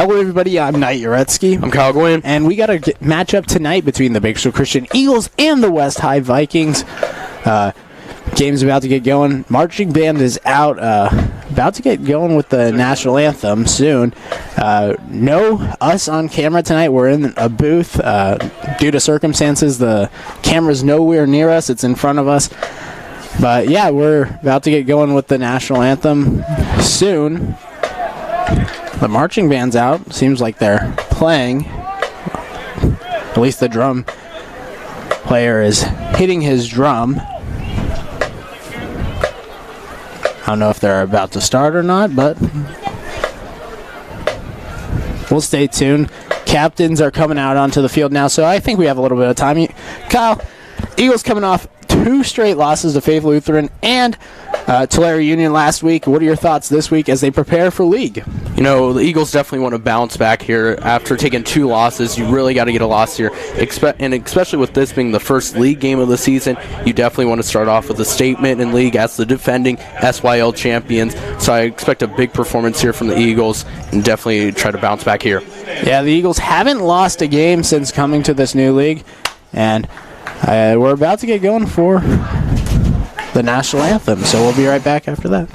Hello, everybody. I'm Knight Jarecki. I'm Kyle Gwynn. And we got a matchup tonight between the Bakersfield Christian Eagles and the West High Vikings. Game's about to get going. Marching band is out. About to get going with the national anthem soon. No us on camera tonight. We're in a booth. Due to circumstances, the camera's nowhere near us. It's in front of us. But, yeah, we're about to get going with the national anthem soon. The marching band's out. Seems like they're playing. At least the drum player is hitting his drum. I don't know if they're about to start or not, but we'll stay tuned. Captains are coming out onto the field now, so I think we have a little bit of time. Kyle, Eagles coming off 2 straight losses to Faith Lutheran and Tulare Union last week. What are your thoughts this week as they prepare for league? You know, the Eagles definitely want to bounce back here after taking 2 losses. You really got to get a loss here, and especially with this being the first league game of the season, you definitely want to start off with a statement in league as the defending SYL champions. So I expect a big performance here from the Eagles and definitely try to bounce back here. Yeah, the Eagles haven't lost a game since coming to this new league, and we're about to get going for the national anthem, so we'll be right back after that.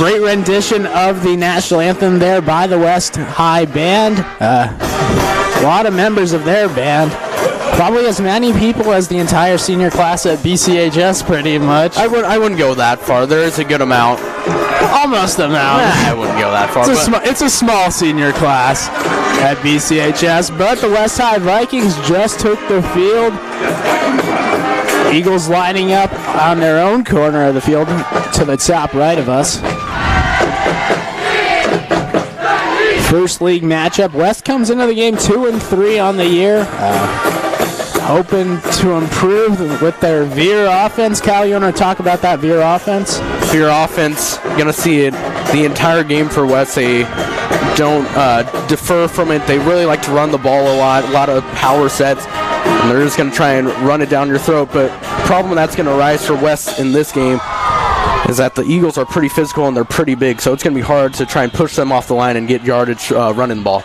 Great rendition of the national anthem there by the West High Band. A lot of members of their band. Probably as many people as the entire senior class at BCHS, pretty much. I wouldn't go that far. There is a good amount. Almost amount. I wouldn't go that far. It's a small senior class at BCHS, but the West High Vikings just took the field. Eagles lining up on their own corner of the field to the top right of us. First league matchup. West comes into the game 2-3 on the year. Hoping to improve with their veer offense. Kyle, you want to talk about that veer offense? Veer offense, going to see it the entire game for West. They don't defer from it. They really like to run the ball a lot of power sets. And they're just going to try and run it down your throat. But the problem that's going to rise for West in this game is that the Eagles are pretty physical and they're pretty big. So it's going to be hard to try and push them off the line and get yardage running the ball.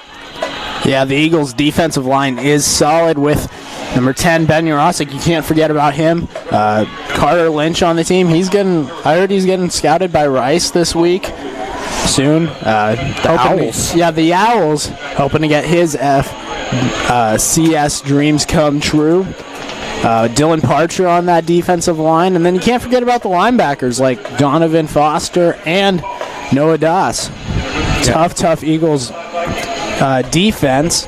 Yeah, the Eagles' defensive line is solid with number 10, Ben Urosic. You can't forget about him. Carter Lynch on the team. I heard he's getting scouted by Rice this week. Soon. The Owls. The Owls. Hoping to get his CS dreams come true. Dylan Parcher on that defensive line. And then you can't forget about the linebackers like Donovan Foster and Noah Das. Tough Eagles defense.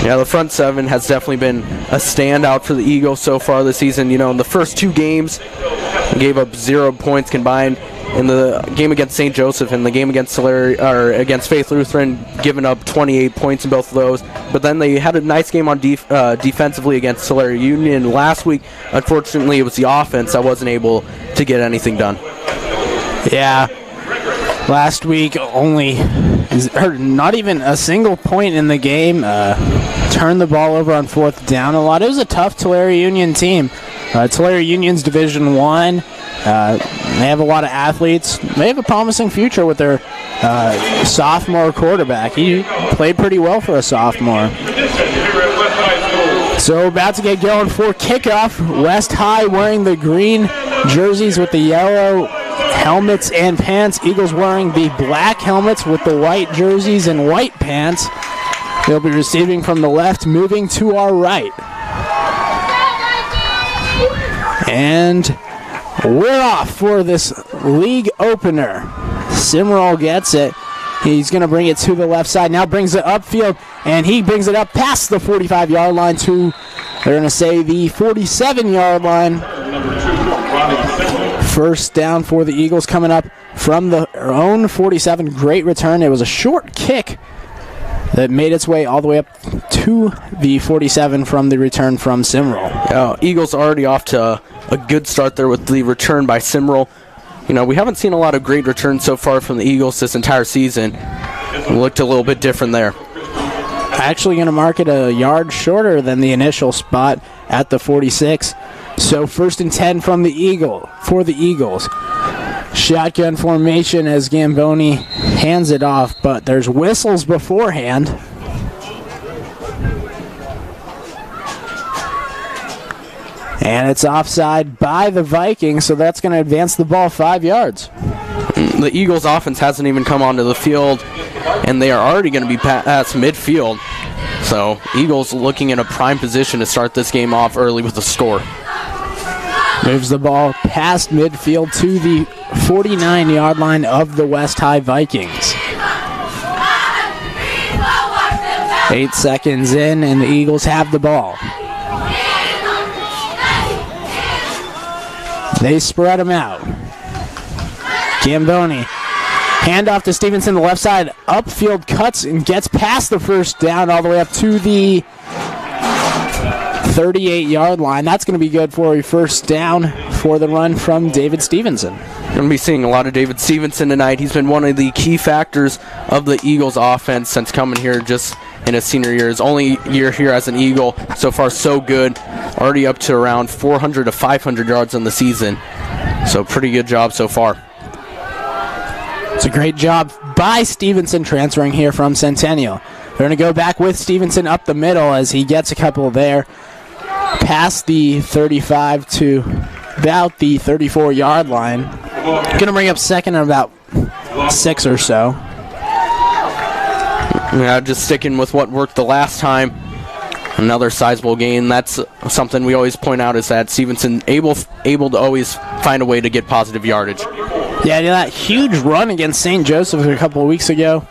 Yeah, the front seven has definitely been a standout for the Eagles so far this season. You know, in the first 2 games, gave up 0 points combined. In the game against St. Joseph and the game against against Faith Lutheran, giving up 28 points in both of those. But then they had a nice game on defensively against Tulare Union last week. Unfortunately, it was the offense that wasn't able to get anything done. Yeah. Last week, only not even a single point in the game. Turned the ball over on 4th down a lot. It was a tough Tulare Union team. Tulare Union's Division I. They have a lot of athletes. They have a promising future with their sophomore quarterback. He played pretty well for a sophomore. So about to get going for kickoff. West High wearing the green jerseys with the yellow helmets and pants. Eagles wearing the black helmets with the white jerseys and white pants. They'll be receiving from the left, moving to our right. And we're off for this league opener. Simrall gets it. He's going to bring it to the left side. Now brings it upfield, and he brings it up past the 45-yard line to, they're going to say, the 47-yard line. First down for the Eagles coming up from their own 47. Great return. It was a short kick that made its way all the way up to the 47 from the return from Simrall. Eagles already off to a good start there with the return by Simrall. We haven't seen a lot of great returns so far from the Eagles this entire season. It looked a little bit different there. Actually going to mark it a yard shorter than the initial spot at the 46. So 1st and 10 from the for the Eagles. Shotgun formation as Gamboni hands it off, but there's whistles beforehand. And it's offside by the Vikings, so that's going to advance the ball 5 yards. The Eagles' offense hasn't even come onto the field, and they are already going to be past midfield. So Eagles looking in a prime position to start this game off early with a score. Moves the ball past midfield to the 49-yard line of the West High Vikings. 8 seconds in, and the Eagles have the ball. They spread them out. Gamboni, handoff to Stevenson, the left side, upfield cuts and gets past the first down all the way up to the 38-yard line. That's going to be good for a first down for the run from David Stevenson. Going to be seeing a lot of David Stevenson tonight. He's been one of the key factors of the Eagles' offense since coming here just in his senior year. His only year here as an Eagle. So far, so good. Already up to around 400 to 500 yards in the season. So pretty good job so far. It's a great job by Stevenson transferring here from Centennial. They're going to go back with Stevenson up the middle as he gets a couple there. Past the 35 to about the 34-yard line. Going to bring up second and about 6 or so. Yeah, just sticking with what worked the last time. Another sizable gain. That's something we always point out is that Stevenson able to always find a way to get positive yardage. Yeah, that huge run against St. Joseph a couple of weeks ago.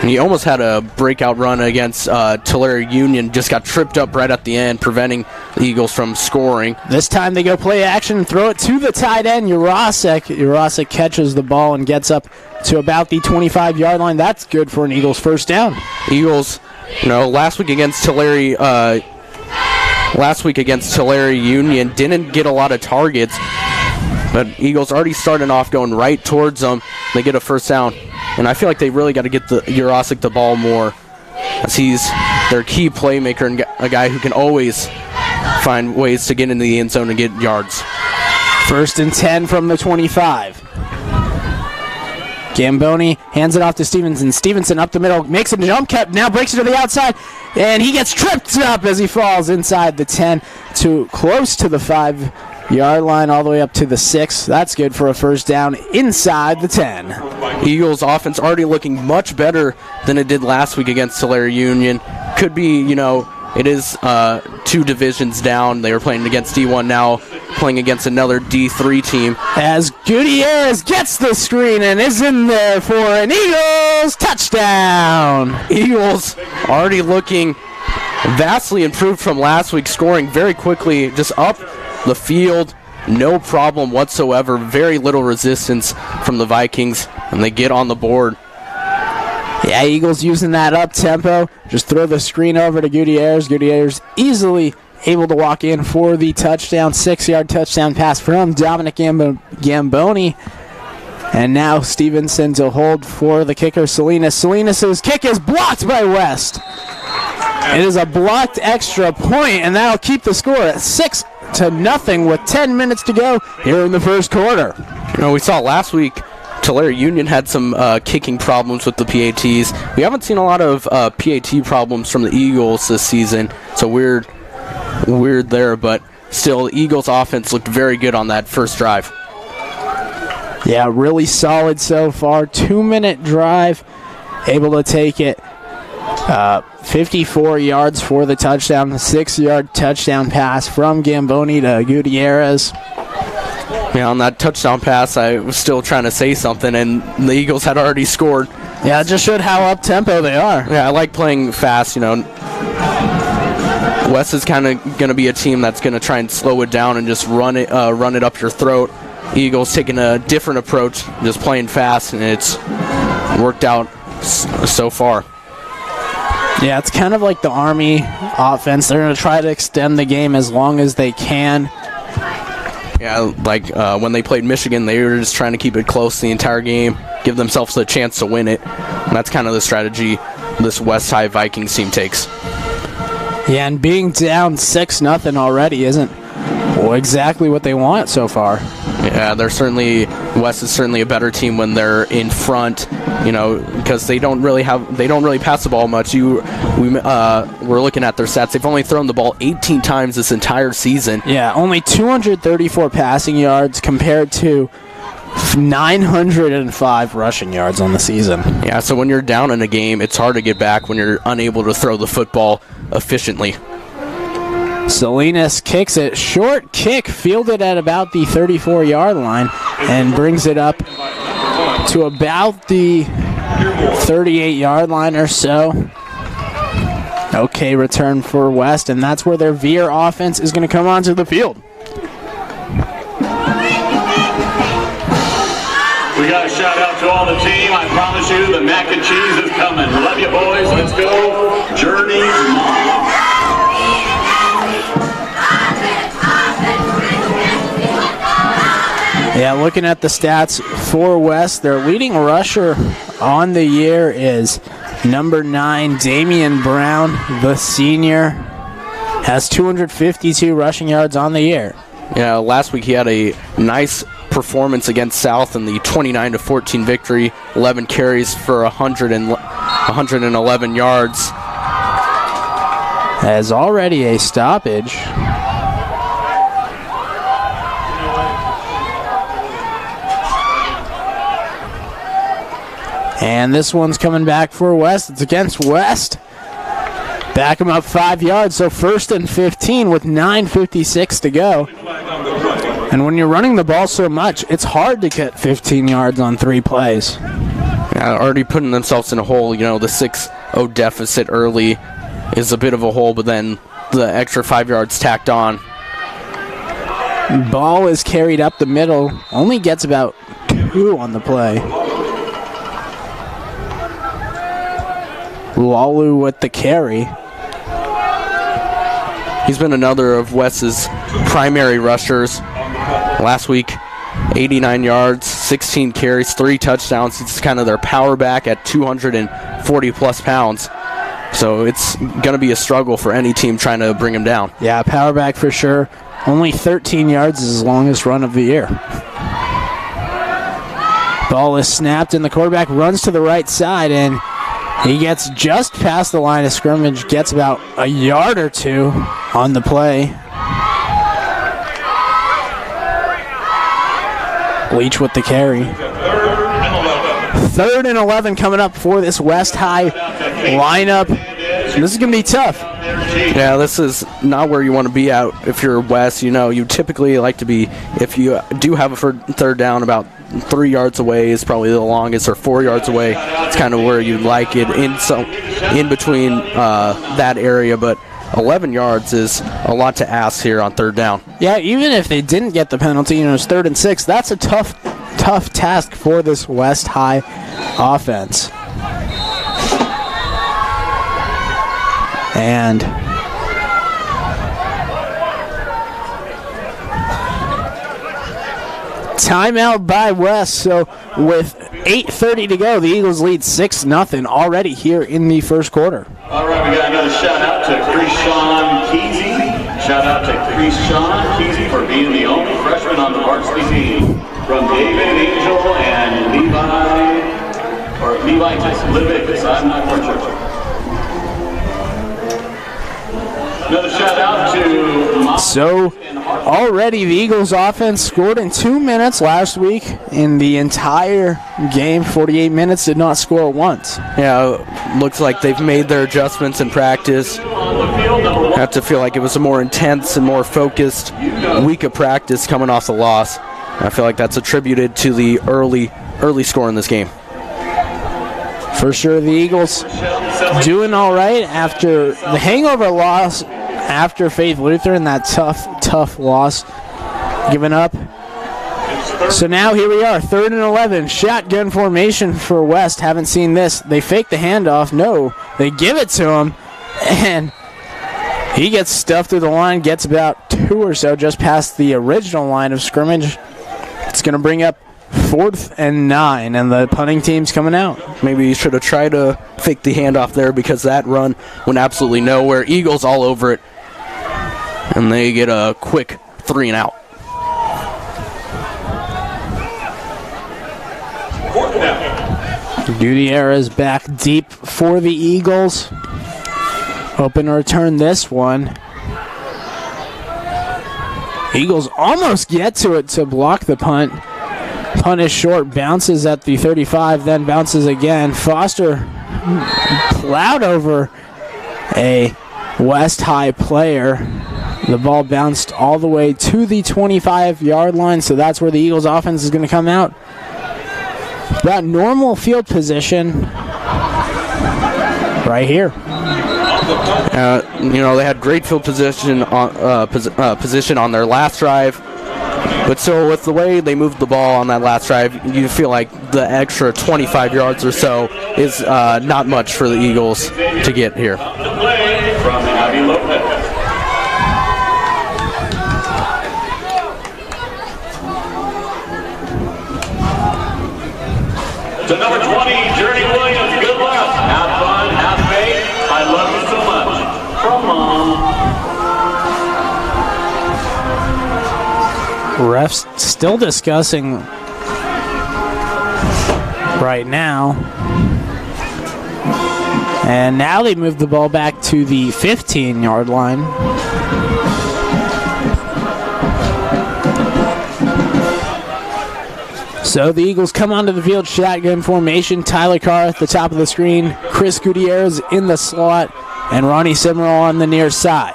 And he almost had a breakout run against Tulare Union. Just got tripped up right at the end, preventing the Eagles from scoring. This time they go play action and throw it to the tight end, Jurasek. Jurasek catches the ball and gets up to about the 25-yard line. That's good for an Eagles first down. Eagles, last week against Tulare Union didn't get a lot of targets, but Eagles already starting off going right towards them. They get a first down. And I feel like they really got to get Jurasek the ball more, as he's their key playmaker and a guy who can always find ways to get into the end zone and get yards. 1st and 10 from the 25. Gamboni hands it off to Stevenson. Stevenson up the middle, makes a jump cut, now breaks it to the outside, and he gets tripped up as he falls inside the 10 to close to the 5-yard line all the way up to the 6. That's good for a first down inside the 10. Eagles offense already looking much better than it did last week against Tulare Union. Could be, it is 2 divisions down. They were playing against D1, now playing against another D3 team. As Gutierrez gets the screen and is in there for an Eagles touchdown. Eagles already looking vastly improved from last week, scoring very quickly, just up the field, no problem whatsoever. Very little resistance from the Vikings, and they get on the board. Yeah, Eagles using that up tempo. Just throw the screen over to Gutierrez. Gutierrez easily able to walk in for the touchdown, 6-yard touchdown pass from Dominic Gamboni. And now Stevenson to hold for the kicker, Salinas. Salinas' kick is blocked by West. It is a blocked extra point, and that'll keep the score at 6-0 with 10 minutes to go here in the first quarter. You know, we saw last week Tulare Union had some kicking problems with the PATs. We haven't seen a lot of PAT problems from the Eagles this season, so weird there, but still, the Eagles' offense looked very good on that first drive. Yeah, really solid so far. 2-minute drive, able to take it 54 yards for the touchdown. A 6-yard touchdown pass from Gamboni to Gutierrez. Yeah, on that touchdown pass, I was still trying to say something, and the Eagles had already scored. Yeah, it just showed how up-tempo they are. Yeah, I like playing fast, you know. West is kind of going to be a team that's going to try and slow it down and just run it up your throat. Eagles taking a different approach, just playing fast, and it's worked out so far. Yeah, it's kind of like the Army offense. They're going to try to extend the game as long as they can. Yeah, like when they played Michigan, they were just trying to keep it close the entire game, give themselves a chance to win it. And that's kind of the strategy this West High Vikings team takes. Yeah, and being down 6-0 already isn't exactly what they want so far. Yeah, West is certainly a better team when they're in front, you know, because they don't really pass the ball much. We're looking at their stats. They've only thrown the ball 18 times this entire season. Yeah, only 234 passing yards compared to 905 rushing yards on the season. Yeah, so when you're down in a game, it's hard to get back when you're unable to throw the football efficiently. Salinas kicks it. Short kick fielded at about the 34-yard line and brings it up to about the 38-yard line or so. Okay, return for West, and that's where their veer offense is going to come onto the field. We got a shout out to all the team. I promise you the mac and cheese is coming. Love you, boys. Let's go. Journeys. Yeah, looking at the stats for West, their leading rusher on the year is number 9, Damian Brown, the senior. Has 252 rushing yards on the year. Yeah, last week he had a nice performance against South in the 29-14 victory. 11 carries for 111 yards. As already a stoppage. And this one's coming back for West. It's against West. Back him up 5 yards, so 1st and 15 with 9:56 to go. And when you're running the ball so much, it's hard to get 15 yards on 3 plays. Yeah, already putting themselves in a hole. You know, the 6-0 deficit early is a bit of a hole, but then the extra 5 yards tacked on. Ball is carried up the middle, only gets about 2 on the play. Lalu with the carry. He's been another of West's primary rushers. Last week, 89 yards, 16 carries, 3 touchdowns. It's kind of their power back at 240-plus pounds. So it's going to be a struggle for any team trying to bring him down. Yeah, power back for sure. Only 13 yards is his longest run of the year. Ball is snapped, and the quarterback runs to the right side, and he gets just past the line of scrimmage, gets about a yard or 2 on the play. Leach with the carry. 3rd and 11 coming up for this West High lineup. This is going to be tough. Yeah, this is not where you want to be at if you're West. You know, you typically like to be, if you do have a 3rd down, about 3 yards away is probably the longest, or 4 yards away. It's kind of where you'd like it, in between that area, but 11 yards is a lot to ask here on 3rd down. Yeah, even if they didn't get the penalty, it's 3rd and 6, that's a tough task for this West High offense. And Timeout by West. So with 8:30 to go, the Eagles lead 6-0 already here in the first quarter. All right, we got another shout out to Krishawn Kesey. Shout out to Krishawn Kesey for being the only freshman on the varsity team. From David Angel and Levi Leviticus, I'm not quite sure. Another shout out to So already the Eagles offense scored in 2 minutes last week. In the entire game, 48 minutes, did not score once. Yeah, looks like they've made their adjustments in practice. I have to feel like it was a more intense and more focused week of practice coming off the loss. I feel like that's attributed to the early score in this game. For sure, the Eagles doing all right after the hangover loss after Faith Lutheran, that tough loss given up. So now here we are, 3rd and 11, shotgun formation for West. Haven't seen this. They fake the handoff. No, they give it to him, and he gets stuffed through the line, gets about 2 or so just past the original line of scrimmage. It's going to bring up 4th and 9, and the punting team's coming out. Maybe you should have tried to fake the handoff there because that run went absolutely nowhere. Eagles all over it, and they get a quick 3 and out. Gutierrez back deep for the Eagles. Hoping to return this one. Eagles almost get to it to block the punt. Punt is short, bounces at the 35, then bounces again. Foster plowed over a West High player. The ball bounced all the way to the 25-yard line, so that's where the Eagles offense is going to come out. About normal field position right here. They had great field position on their last drive. But so with the way they moved the ball on that last drive, you feel like the extra 25 yards or so is not much for the Eagles to get here. To number 20, Journey Williams, good luck. Have fun, have faith. I love you so much. From Mom. Refs still discussing right now. And now they move the ball back to the 15-yard line. So the Eagles come onto the field, shotgun formation. Tyler Carr at the top of the screen. Chris Gutierrez in the slot. And Ronnie Simmerall on the near side.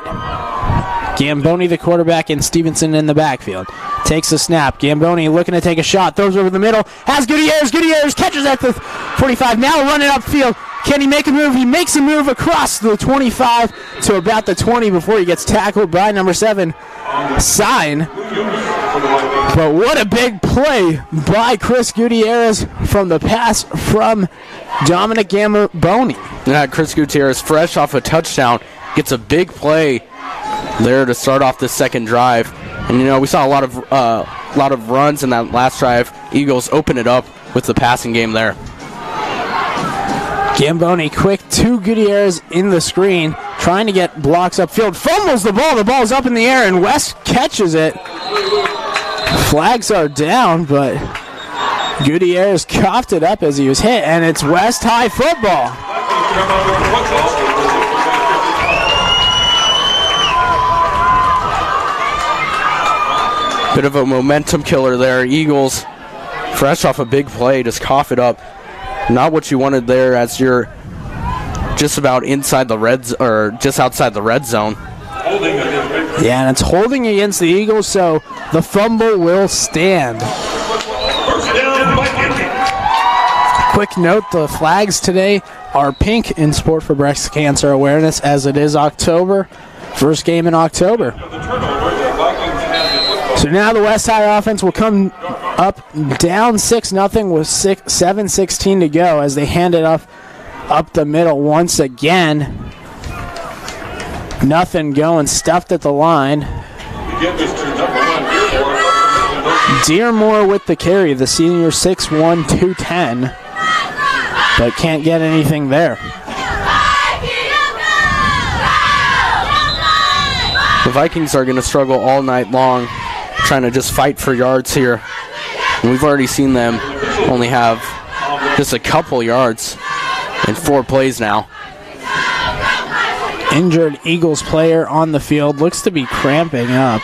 Gamboni, the quarterback, and Stevenson in the backfield. Takes a snap. Gamboni looking to take a shot. Throws over the middle. Has Gutierrez. Gutierrez catches at the 45. Now running upfield. Can he make a move? He makes a move across the 25 to about the 20 before he gets tackled by number 7, Sign. But what a big play by Chris Gutierrez from the pass from Dominic Gamboni. Yeah, Chris Gutierrez, fresh off a touchdown, gets a big play there to start off this second drive. And we saw a lot of runs in that last drive. Eagles open it up with the passing game there. Gamboni quick to Gutierrez in the screen, trying to get blocks upfield. Fumbles the ball. The ball's up in the air, and West catches it. Flags are down, but Gutierrez coughed it up as he was hit, and it's West High football. Bit of a momentum killer there. Eagles, fresh off a big play, just cough it up. Not what you wanted there, as you're just about inside the just outside the red zone. Yeah, and it's holding against the Eagles, so the fumble will stand. Quick note, the flags today are pink in Sport for Breast Cancer Awareness, as it is October. First game in October. So now the West High offense will come up down 6-0 with 7:16 to go as they hand it up the middle once again. Nothing going, stuffed at the line. Dearmore with the carry, the senior 6'1", 210, but can't get anything there. The Vikings are going to struggle all night long trying to just fight for yards here. And we've already seen them only have just a couple yards in 4 plays now. Injured Eagles player on the field, looks to be cramping up.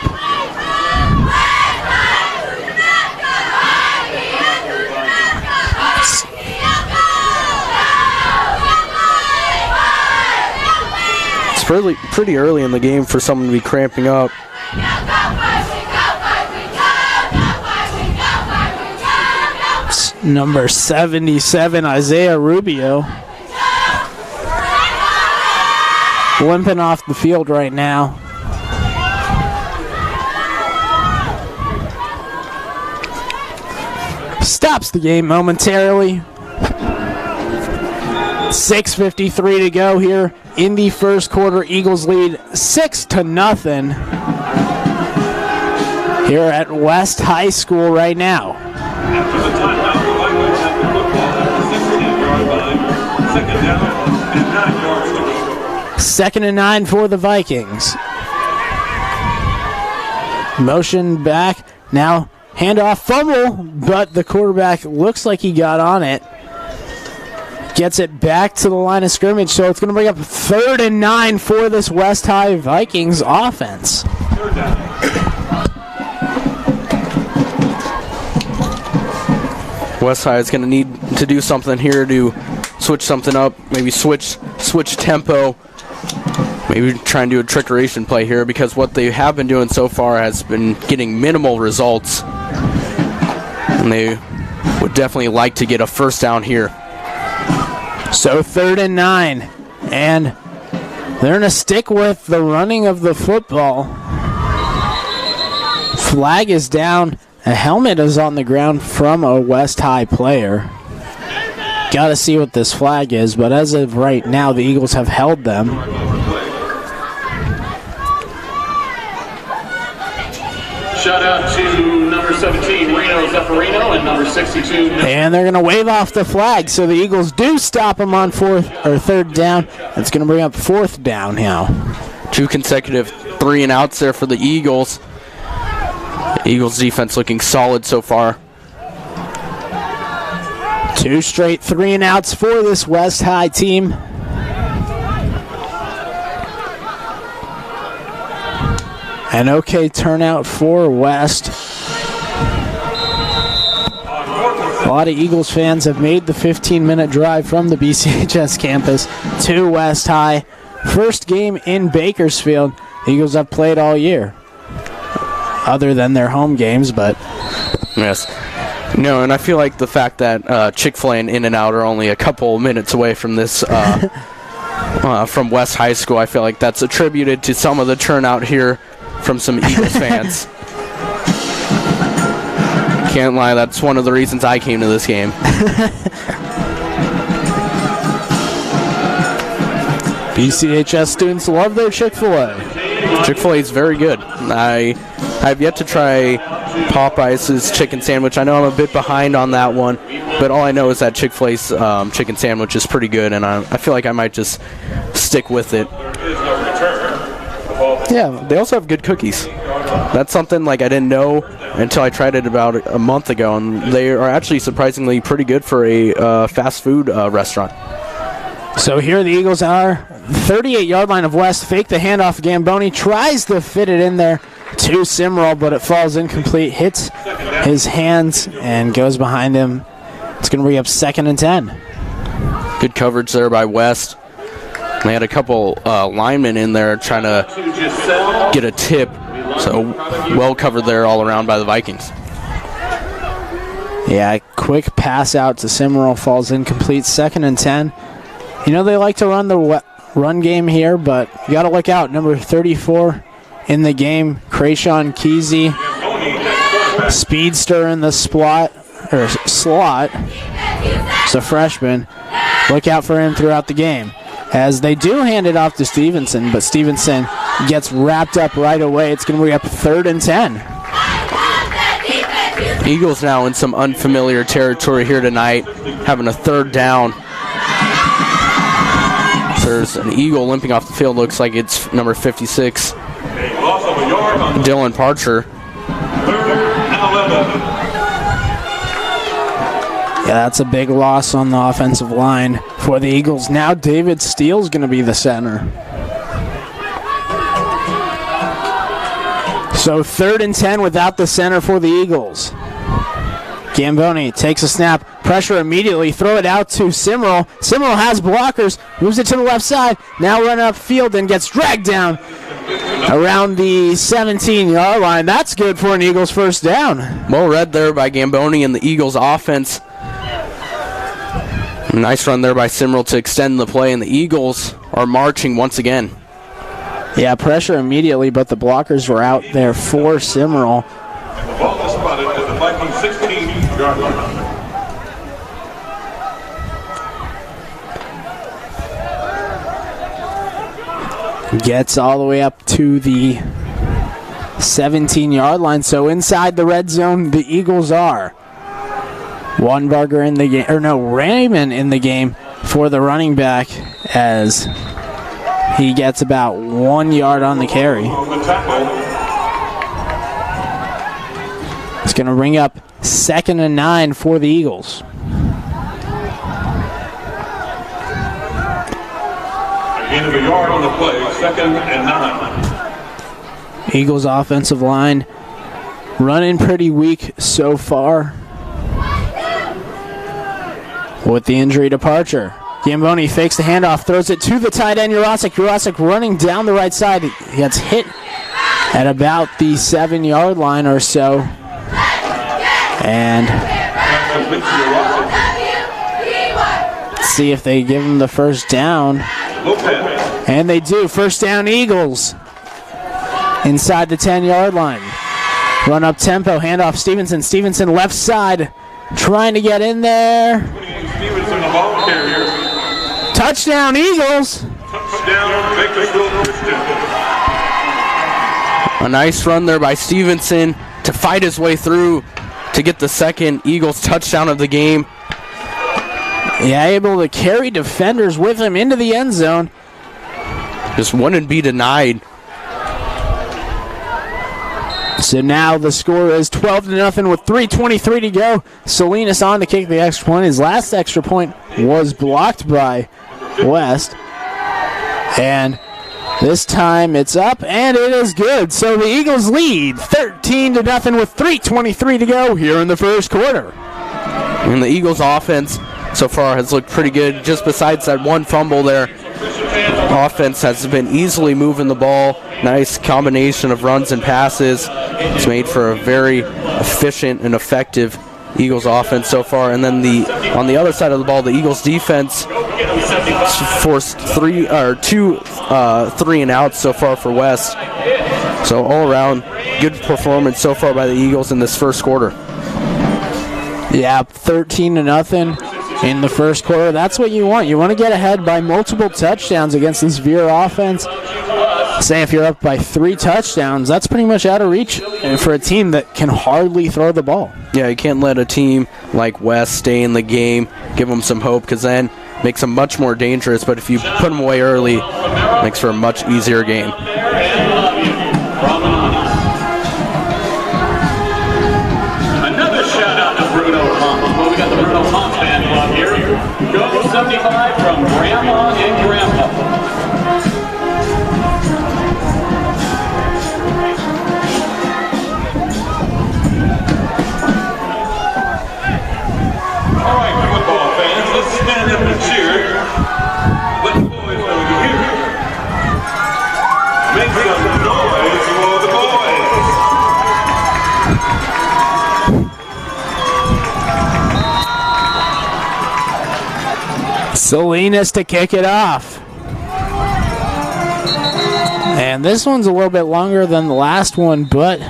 Pretty early in the game for someone to be cramping up. Number 77, Isaiah Rubio. Limping off the field right now. Stops the game momentarily. 6:53 to go here in the first quarter. Eagles lead 6-0 here at West High School right now. Second and 9 for the Vikings. Motion back. Now handoff, fumble, but the quarterback looks like he got on it. Gets it back to the line of scrimmage, so it's going to bring up 3rd and 9 for this West High Vikings offense. West High is going to need to do something here to switch something up, maybe switch tempo, maybe try and do a trickeration play here, because what they have been doing so far has been getting minimal results, and they would definitely like to get a first down here. So 3rd and 9, and they're going to stick with the running of the football. Flag is down. A helmet is on the ground from a West High player. Got to see what this flag is, but as of right now, the Eagles have held them. Shout out to number 17, Reno Zaffarino, and number 62. And they're going to wave off the flag, so the Eagles do stop them on 3rd down. It's going to bring up 4th down now. 2 consecutive 3 and outs there for the Eagles. The Eagles defense looking solid so far. 2 straight 3 and outs for this West High team. An okay turnout for West. A lot of Eagles fans have made the 15-minute drive from the BCHS campus to West High. First game in Bakersfield. The Eagles have played all year, other than their home games, but... Yes. No, and I feel like the fact that Chick-fil-A and In-N-Out are only a couple minutes away from this... from West High School, I feel like that's attributed to some of the turnout here from some Eagles fans. Can't lie, that's one of the reasons I came to this game. BCHS students love their Chick-fil-A. Chick-fil-A is very good. I have yet to try Popeye's chicken sandwich. I know I'm a bit behind on that one, but all I know is that Chick-fil-A's chicken sandwich is pretty good, and I feel like I might just stick with it. Yeah, they also have good cookies. That's something like I didn't know until I tried it about a month ago, and they are actually surprisingly pretty good for a fast food restaurant. So here the Eagles are, 38-yard line of West, fake the handoff. Gamboni tries to fit it in there to Simrall, but it falls incomplete, hits his hands, and goes behind him. It's going to bring up 2nd and 10. Good coverage there by West. They had a couple linemen in there trying to get a tip, so well covered there all around by the Vikings. Yeah, quick pass out to Simrall, falls incomplete, 2nd and 10. You know they like to run the run game here, but you got to look out. Number 34 in the game, Krayshawn Kesey, speedster in the slot. It's a freshman. Look out for him throughout the game. As they do hand it off to Stevenson, but Stevenson gets wrapped up right away. It's going to be up 3rd and 10. Eagles now in some unfamiliar territory here tonight, having a third down. There's an Eagle limping off the field. Looks like it's number 56, Dylan Parcher. Yeah, that's a big loss on the offensive line for the Eagles. Now David Steele's going to be the center. So 3rd and 10 without the center for the Eagles. Gamboni takes a snap, pressure immediately, throw it out to Simmerl. Simmerl has blockers, moves it to the left side, now run upfield and gets dragged down around the 17-yard line. That's good for an Eagles first down. Well read there by Gamboni and the Eagles offense. Nice run there by Simmerl to extend the play, and the Eagles are marching once again. Yeah, pressure immediately, but the blockers were out there for Simmerl. The ball is spotted at the Viking 16-yard line. Gets all the way up to the 17-yard line. So inside the red zone, the Eagles are. Warnbarger in the game, or no, Raymond in the game for the running back as he gets about 1 yard on the carry. It's going to bring up 2nd and 9 for the Eagles. Gain of a yard on the play, 2nd and 9. Eagles offensive line running pretty weak so far with the injury to Parcher. Gamboni fakes the handoff, throws it to the tight end, Jurasik. Jurasik running down the right side. He gets hit at about the 7-yard line or so. And let's see if they give him the first down. And they do. First down, Eagles. Inside the 10-yard line. Run up tempo, handoff Stevenson. Stevenson left side, trying to get in there. Stevenson, the ball carrier. Touchdown, Eagles. Touchdown, Bakersfield Christian. A nice run there by Stevenson to fight his way through to get the second Eagles touchdown of the game. Yeah, able to carry defenders with him into the end zone. Just wouldn't be denied. So now the score is 12-0 with 3:23 to go. Salinas on to kick the extra point. His last extra point was blocked by West. And this time it's up, and it is good. So the Eagles lead 13-0 with 3:23 to go here in the first quarter. And the Eagles offense so far has looked pretty good. Just besides that one fumble there, offense has been easily moving the ball. Nice combination of runs and passes. It's made for a very efficient and effective Eagles offense so far. And then on the other side of the ball, the Eagles defense forced two 3-and-outs so far for West. So all around, good performance so far by the Eagles in this first quarter. Yeah, 13-0 in the first quarter. That's what you want. You want to get ahead by multiple touchdowns against this Veer offense. Say if you're up by 3 touchdowns, that's pretty much out of reach for a team that can hardly throw the ball. Yeah, you can't let a team like West stay in the game, give them some hope, because then it makes them much more dangerous. But if you put them away early, it makes for a much easier game. Another shout out to Bruno Hump. Well, we got the Bruno Hump fan club here. Go 75 from Grandma and Grandpa. All right, football fans, let's stand up and cheer. Let the boys know you're here. Make some noise for the boys. Salinas to kick it off. And this one's a little bit longer than the last one, but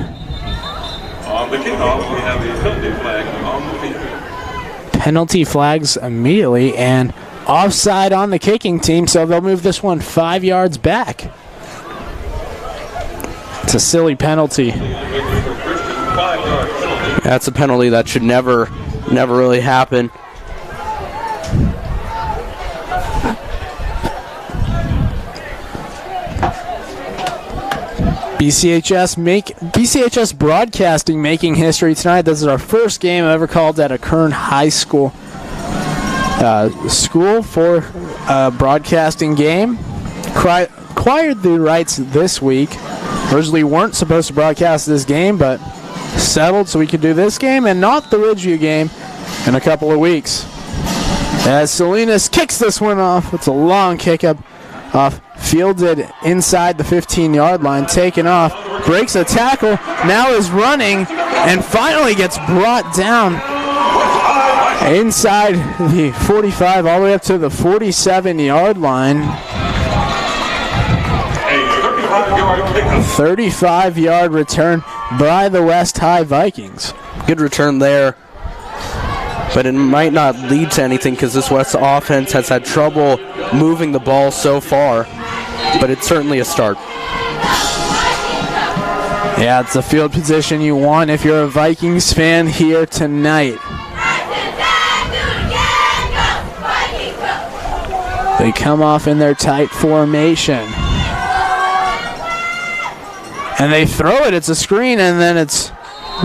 On the kickoff, we have a penalty flag on the field. penalty flags immediately and offside on the kicking team, so they'll move this one 5 yards back. It's a silly penalty. Bakersfield Christian 5-yard penalty. That's a penalty that should never really happen. BCHS Broadcasting making history tonight. This is our first game ever called at a Kern High School school for a broadcasting game. Acquired the rights this week. Originally weren't supposed to broadcast this game, but settled so we could do this game and not the Ridgeview game in a couple of weeks. As Salinas kicks this one off. It's a long kick up off. Fielded inside the 15-yard line, taken off, breaks a tackle, now is running, and finally gets brought down inside the 45 all the way up to the 47-yard line. 35-yard return by the West High Vikings. Good return there, but it might not lead to anything because this West offense has had trouble moving the ball so far, but it's certainly a start. Yeah, it's the field position you want if you're a Vikings fan here tonight. They come off in their tight formation. And they throw it. It's a screen, and then it's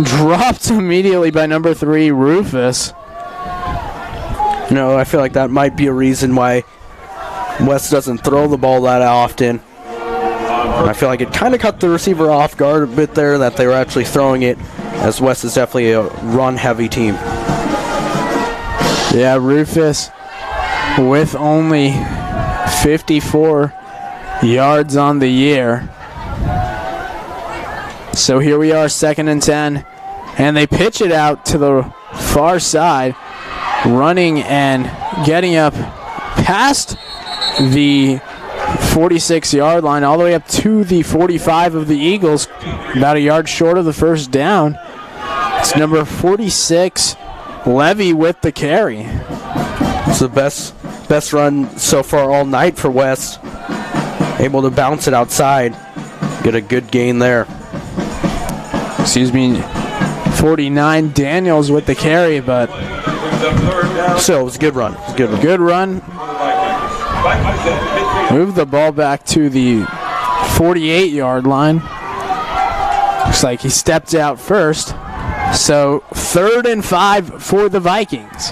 dropped immediately by number 3, Rufus. I feel like that might be a reason why West doesn't throw the ball that often. I feel like it kind of cut the receiver off guard a bit there that they were actually throwing it, as West is definitely a run-heavy team. Yeah, Rufus with only 54 yards on the year. So here we are, 2nd and 10, and they pitch it out to the far side, running and getting up past the 46-yard line all the way up to the 45 of the Eagles, about a yard short of the first down. It's number 46, Levy, with the carry. It's the best run so far all night for West. Able to bounce it outside, get a good gain there. 49, Daniels with the carry, but still, it was a good run. Good run. Move the ball back to the 48-yard line. Looks like he stepped out first. So 3rd and 5 for the Vikings.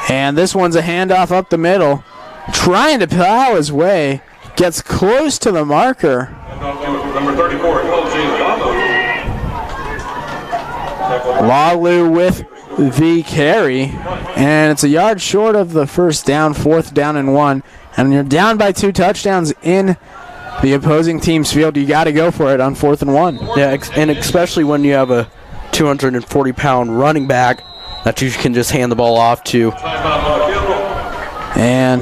And this one's a handoff up the middle. Trying to plow his way. Gets close to the marker. Number 34, Lalu with the carry. And it's a yard short of the first down, 4th down and 1. And you're down by 2 touchdowns in the opposing team's field. You got to go for it on 4th and 1. Yeah, and especially when you have a 240-pound running back that you can just hand the ball off to. And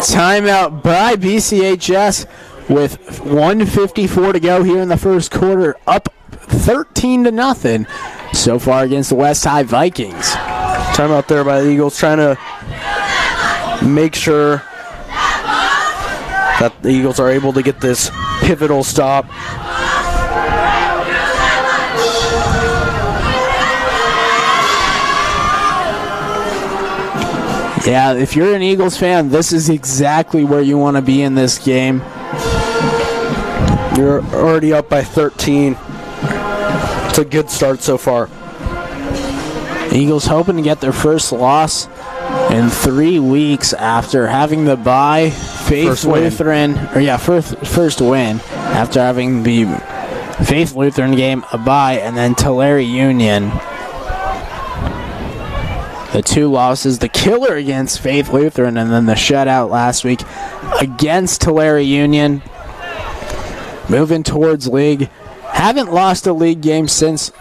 timeout by BCHS with 1:54 to go here in the first quarter, up 13-0 so far against the West High Vikings. Timeout there by the Eagles, trying to make sure that the Eagles are able to get this pivotal stop. Yeah, if you're an Eagles fan, this is exactly where you want to be in this game. You're already up by 13. It's a good start so far. Eagles hoping to get their first loss in 3 weeks after having the bye. Faith Lutheran, first win after having the Faith Lutheran game, a bye, and then Tulare Union. The 2 losses, the killer against Faith Lutheran, and then the shutout last week against Tulare Union. Moving towards league. Haven't lost a league game since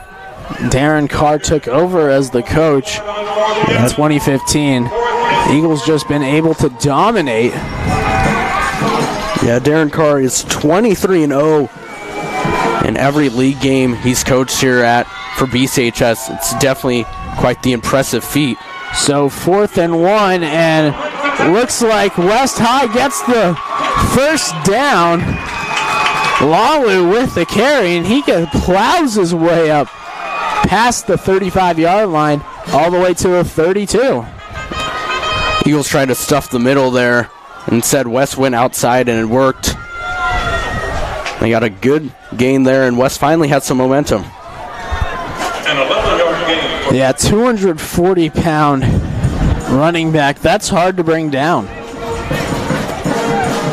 Darren Carr took over as the coach in 2015. The Eagles just been able to dominate. Yeah, Darren Carr is 23-0 in every league game he's coached here at for BCHS. It's definitely quite the impressive feat. So 4th and 1, and looks like West High gets the first down. Lalu with the carry, and he plows his way up past the 35-yard line all the way to a 32. Eagles tried to stuff the middle there. Instead, West went outside, and it worked. They got a good gain there, and West finally had some momentum. An 11-yard gain. Yeah, 240-pound running back. That's hard to bring down.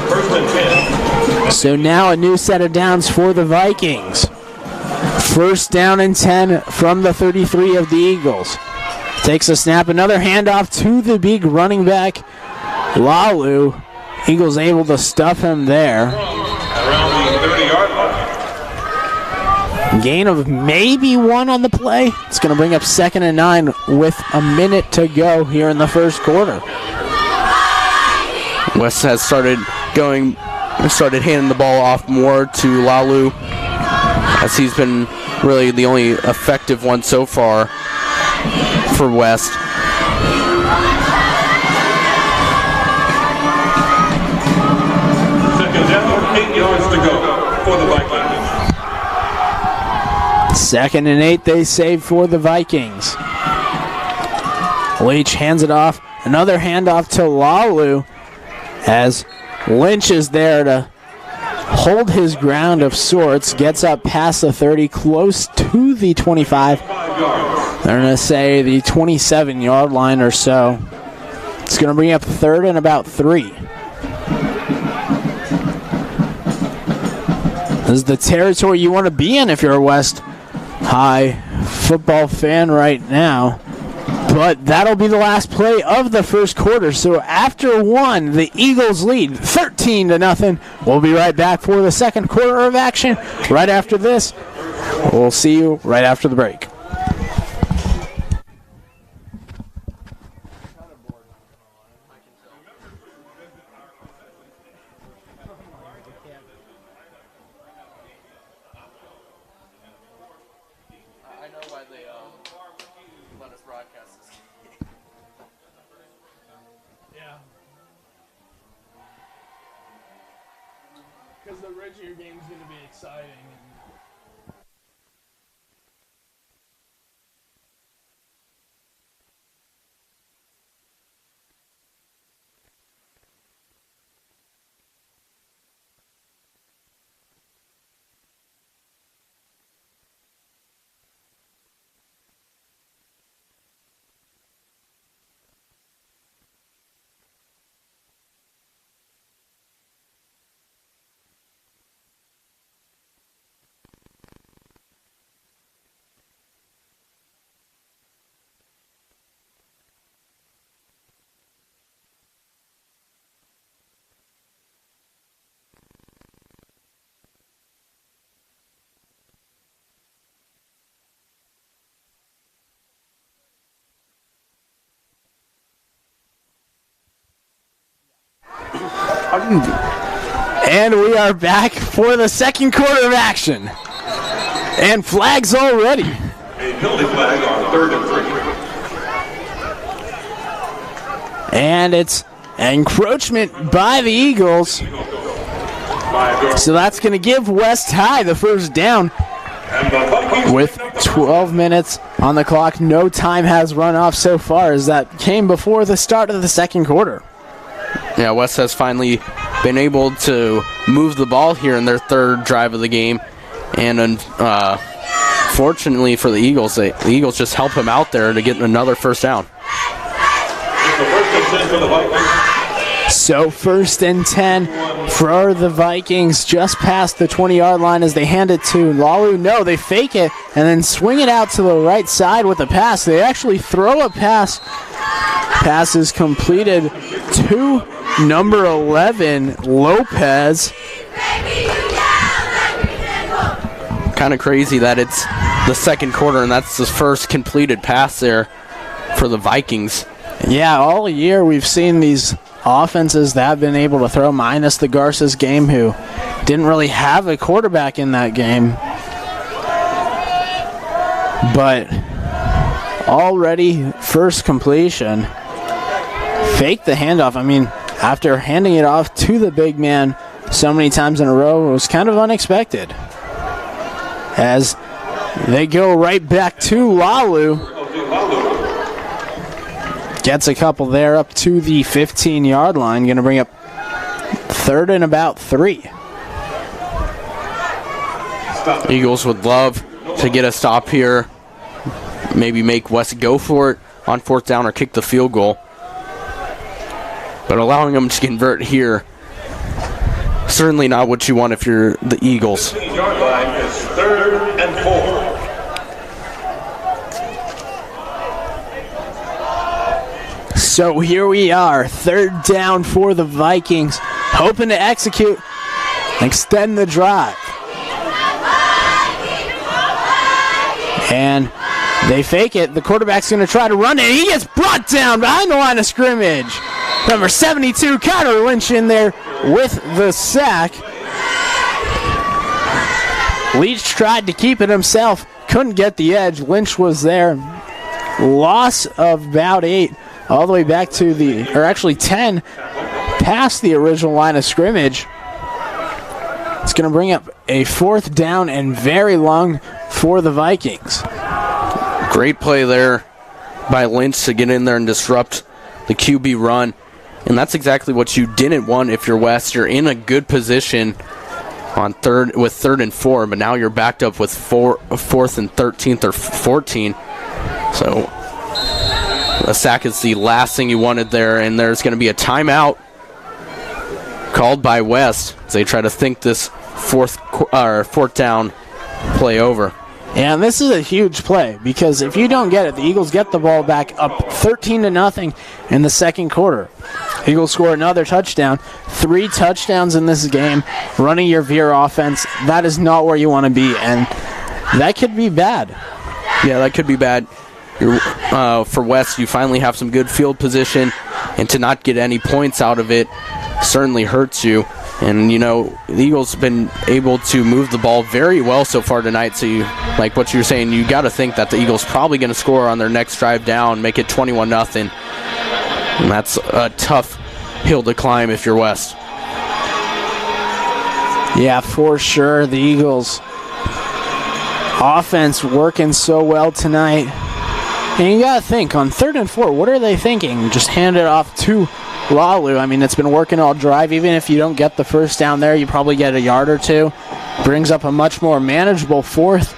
First and 10. So now a new set of downs for the Vikings. First down and 10 from the 33 of the Eagles. Takes a snap, another handoff to the big running back, Lalu. Eagles able to stuff him there. Around the 30-yard line. Gain of maybe 1 on the play. It's going to bring up 2nd and 9 with a minute to go here in the first quarter. West has started handing the ball off more to Lalu, as he's been really the only effective one so far for West. Second down, 8 yards to go for the Vikings. 2nd and 8 they save for the Vikings. Leach hands it off. Another handoff to Lalu as Lynch is there to hold his ground of sorts. Gets up past the 30, close to the 25. They're going to say the 27-yard line or so. It's going to bring up 3rd and about 3. This is the territory you want to be in if you're a West High football fan right now. But that'll be the last play of the first quarter. So after 1, the Eagles lead 13-0. We'll be right back for the second quarter of action right after this. We'll see you right after the break. Because the Ridgeway game is going to be exciting. And we are back for the second quarter of action. And flags already. A penalty flag on 3rd and 3. And it's encroachment by the Eagles. So that's going to give West High the first down. With 12 minutes on the clock, no time has run off so far as that came before the start of the second quarter. Yeah, West has finally been able to move the ball here in their third drive of the game. And fortunately for the Eagles, the Eagles just help him out there to get another first down. So 1st and 10 for the Vikings just past the 20-yard line as they hand it to Lalu. No, they fake it and then swing it out to the right side with a pass. They actually throw a pass. Pass is completed to number 11, Lopez. Kind of crazy that it's the second quarter and that's the first completed pass there for the Vikings. Yeah, all year we've seen these offenses that have been able to throw, minus the Garces game, who didn't really have a quarterback in that game. But already first completion. Fake the handoff. I mean, after handing it off to the big man, so many times in a row, it was kind of unexpected. As they go right back to Lalu. Gets a couple there up to the 15-yard line. Going to bring up 3rd and about 3. Eagles would love to get a stop here. Maybe make West go for it on 4th down or kick the field goal. But allowing them to convert here, certainly not what you want if you're the Eagles. 15-yard line is 3rd and 4. So here we are, 3rd down for the Vikings, hoping to execute, extend the drive. And they fake it. The quarterback's going to try to run it. He gets brought down behind the line of scrimmage. Number 72, Connor Lynch in there with the sack. Leach tried to keep it himself. Couldn't get the edge. Lynch was there. Loss of about 8 all the way back to 10 past the original line of scrimmage. It's going to bring up a 4th down and very long for the Vikings. Great play there by Lynch to get in there and disrupt the QB run. And that's exactly what you didn't want if you're West. You're in a good position on 3rd and 4, but now you're backed up with 4th and 13th or 14. So a sack is the last thing you wanted there, and there's going to be a timeout called by West as they try to think this 4th down play over. And this is a huge play because if you don't get it, the Eagles get the ball back up 13-0 in the second quarter. Eagles score another touchdown. 3 touchdowns in this game. Running your veer offense, that is not where you want to be, and that could be bad. Yeah, that could be bad. For West, you finally have some good field position, and to not get any points out of it certainly hurts you. And, the Eagles have been able to move the ball very well so far tonight. So, like what you were saying, you got to think that the Eagles probably going to score on their next drive down, make it 21-0. And that's a tough hill to climb if you're West. Yeah, for sure. The Eagles' offense working so well tonight. And you got to think, on 3rd and 4, what are they thinking? Just hand it off to Lalu. I mean, it's been working all drive. Even if you don't get the first down there, you probably get a yard or 2. Brings up a much more manageable 4th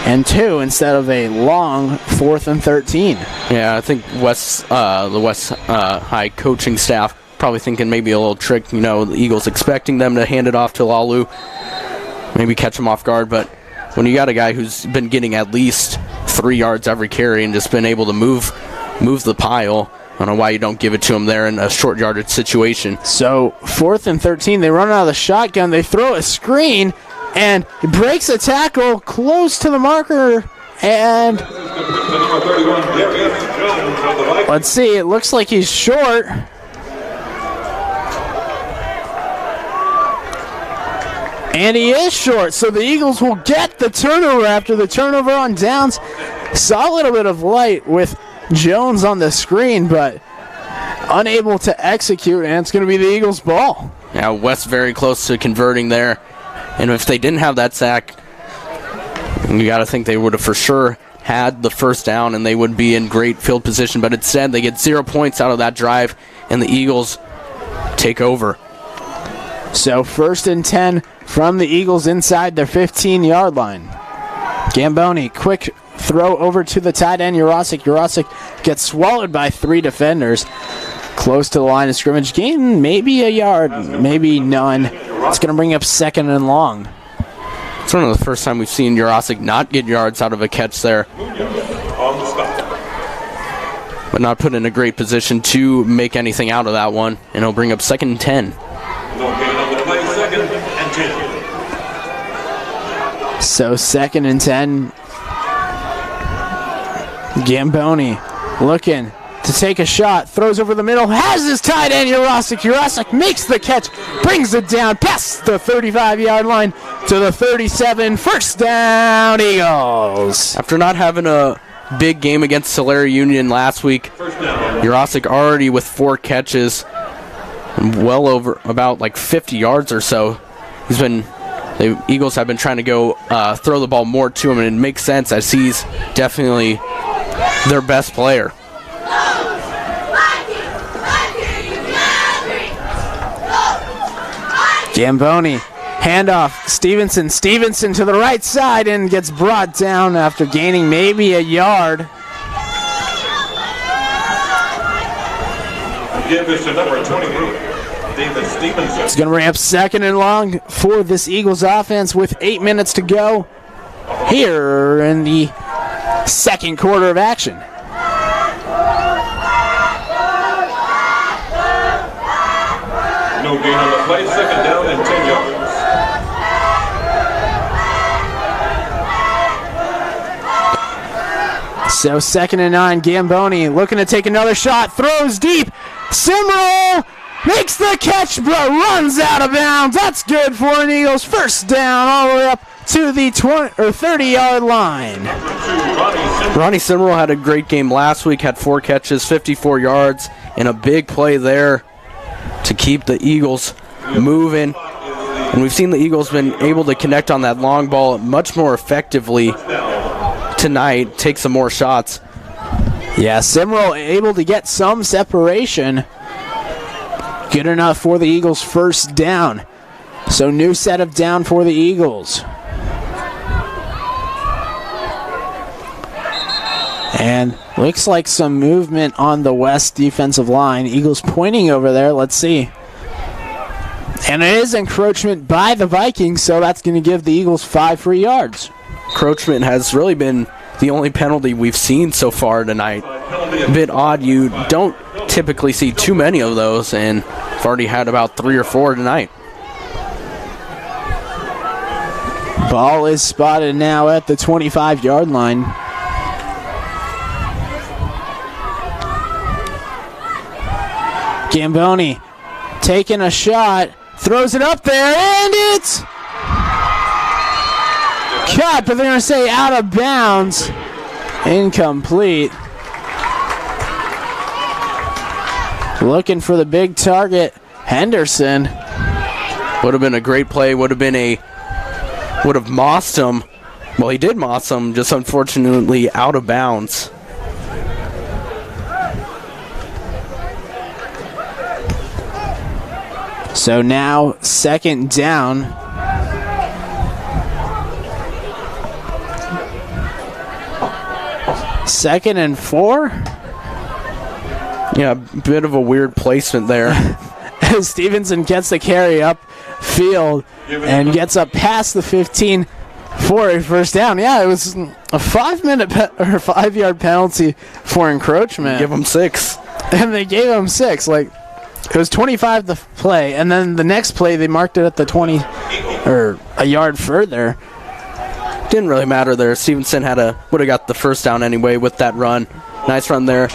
and 2 instead of a long 4th and 13. Yeah, I think the West High coaching staff probably thinking maybe a little trick. The Eagles expecting them to hand it off to Lalu, maybe catch him off guard. But when you got a guy who's been getting at least 3 yards every carry and just been able to move the pile, I don't know why you don't give it to him there in a short yardage situation. So 4th and 13, they run out of the shotgun, they throw a screen, and he breaks a tackle close to the marker, and let's see, it looks like he's short. And he is short, so the Eagles will get the turnover after the turnover on downs. Saw a little bit of light with Jones on the screen, but unable to execute, and it's going to be the Eagles' ball. Yeah, West very close to converting there. And if they didn't have that sack, you got to think they would have for sure had the first down and they would be in great field position. But instead, they get 0 points out of that drive, and the Eagles take over. So 1st and 10 from the Eagles inside their 15-yard line. Gamboni, quick throw over to the tight end, Jarecki. Jarecki gets swallowed by 3 defenders. Close to the line of scrimmage. Gain maybe a yard, maybe none. It's going to bring up 2nd and long. It's one of the first time we've seen Jarecki not get yards out of a catch there. But not put in a great position to make anything out of that one. And it'll bring up 2nd and 10. So 2nd and 10. Gamboni looking to take a shot, throws over the middle, has his tight end, Jarecki. Jarecki makes the catch, brings it down past the 35-yard line to the 37. First down, Eagles. After not having a big game against Tulare Union last week, Jarecki already with 4 catches. well over about like 50 yards or so. The Eagles have been trying to go throw the ball more to him, and it makes sense as he's definitely their best player. Gamboni, handoff, Stevenson to the right side and gets brought down after gaining maybe a yard. Give this to number 28, David Stevenson. It's going to bring up 2nd and long for this Eagles offense with 8 minutes to go here in the second quarter of action. No gain on the play, 2nd down and 10 yards. So 2nd and 9, Gamboni looking to take another shot, throws deep. Simrel makes the catch, but runs out of bounds. That's good for an Eagles first down all the way up to the 30-yard line. Ronnie Simrel had a great game last week, had 4 catches, 54 yards, and a big play there to keep the Eagles moving. And we've seen the Eagles been able to connect on that long ball much more effectively tonight, take some more shots. Yeah, Simrel able to get some separation. Good enough for the Eagles' first down. So new set of down for the Eagles. And looks like some movement on the West defensive line. Eagles pointing over there. Let's see. And it is encroachment by the Vikings, so that's going to give the Eagles 5 free yards. Encroachment has really been the only penalty we've seen so far tonight. A bit odd. You don't typically see too many of those, and I've already had about 3 or 4 tonight. Ball is spotted now at the 25-yard line. Gamboni taking a shot, throws it up there, and it's caught, but they're going to say out of bounds. Incomplete. Looking for the big target, Henderson. Would have been a great play, would have mossed him. Well, he did moss him, just unfortunately out of bounds. So now 2nd down. Second and 4. Yeah, a bit of a weird placement there. Stevenson gets the carry up field and gets up past the 15 for a first down. Yeah, it was a 5-yard penalty for encroachment. Give him 6. And they gave him 6. Like, it was 25 the play, and then the next play they marked it at the 20 or a yard further. Didn't really matter there. Stevenson would have got the first down anyway with that run. Nice run there.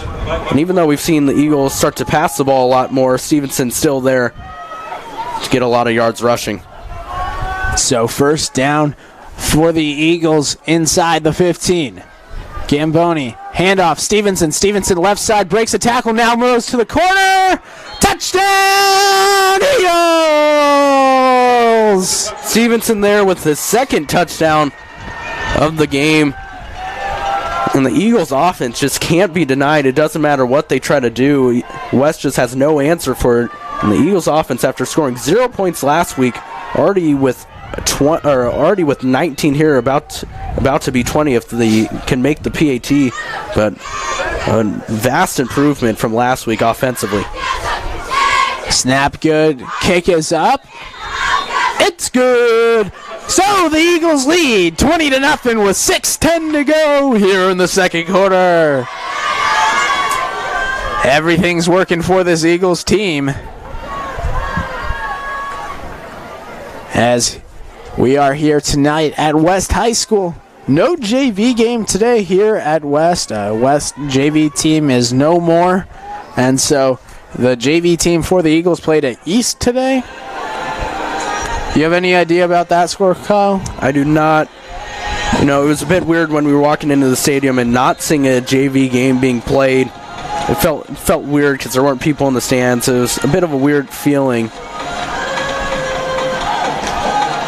And even though we've seen the Eagles start to pass the ball a lot more, Stevenson's still there to get a lot of yards rushing. So first down for the Eagles inside the 15. Gamboni, handoff, Stevenson left side, breaks a tackle, now moves to the corner. Touchdown, Eagles! Stevenson there with his 2nd touchdown of the game. And the Eagles offense just can't be denied. It doesn't matter what they try to do. West just has no answer for it. And the Eagles offense, after scoring 0 points last week, already with 19 here, about to be 20 if they can make the PAT. But a vast improvement from last week offensively. Snap good. Kick is up. It's good. So the Eagles lead 20-0 with 6:10 to go here in the second quarter. Everything's working for this Eagles team, as we are here tonight at West High School. No JV game today here at West. West JV team is no more, and so the JV team for the Eagles played at East today. Do you have any idea about that score, Kyle? I do not. It was a bit weird when we were walking into the stadium and not seeing a JV game being played. It felt weird because there weren't people in the stands. It was a bit of a weird feeling.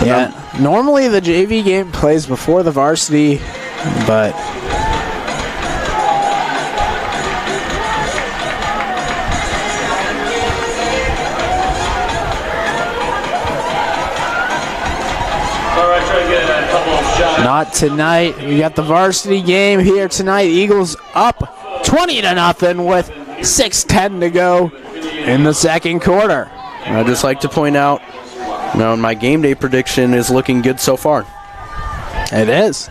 Yeah, normally the JV game plays before the varsity, but not tonight. We got the varsity game here tonight. Eagles up 20-0 with 6:10 to go in the second quarter. I'd just like to point out, my game day prediction is looking good so far. It is.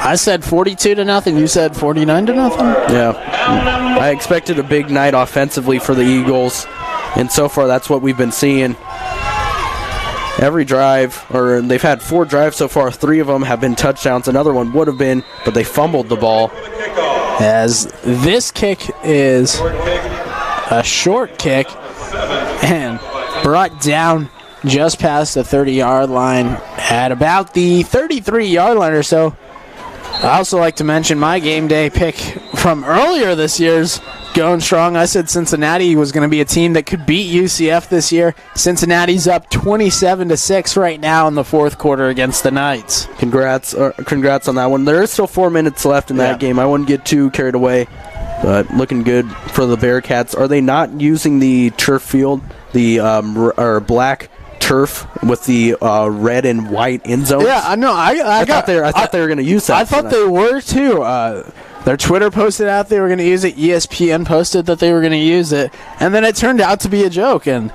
I said 42-0. You said 49-0. Yeah. I expected a big night offensively for the Eagles, and so far that's what we've been seeing. Every drive, or they've had 4 drives so far. 3 of them have been touchdowns. Another one would have been, but they fumbled the ball. As this kick is a short kick and brought down just past the 30-yard line at about the 33-yard line or so. I also like to mention my game day pick from earlier this year's going strong. I said Cincinnati was going to be a team that could beat UCF this year. Cincinnati's up 27-6 right now in the fourth quarter against the Knights. Congrats on that one. There is still 4 minutes left in that game. I wouldn't get too carried away, but looking good for the Bearcats. Are they not using the turf field, the black turf with the red and white end zones? Yeah, I know. I thought they were going to use that. I thought they were too. Their Twitter posted out they were going to use it. ESPN posted that they were going to use it, and then it turned out to be a joke. And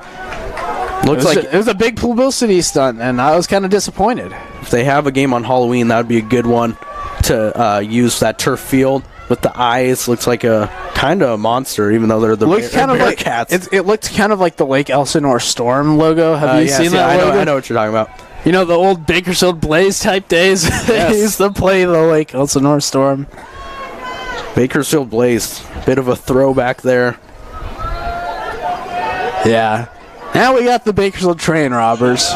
it was a big publicity stunt, and I was kind of disappointed. If they have a game on Halloween, that would be a good one to use that turf field with the eyes. Looks like a kind of a monster, even though they're the Bearcats. It looked kind of like the Lake Elsinore Storm logo. Have you seen that logo? I know what you're talking about. You know, the old Bakersfield Blaze type days? They used to play the Lake Elsinore Storm. Bakersfield Blaze, bit of a throwback there. Yeah. Now we got the Bakersfield Train Robbers.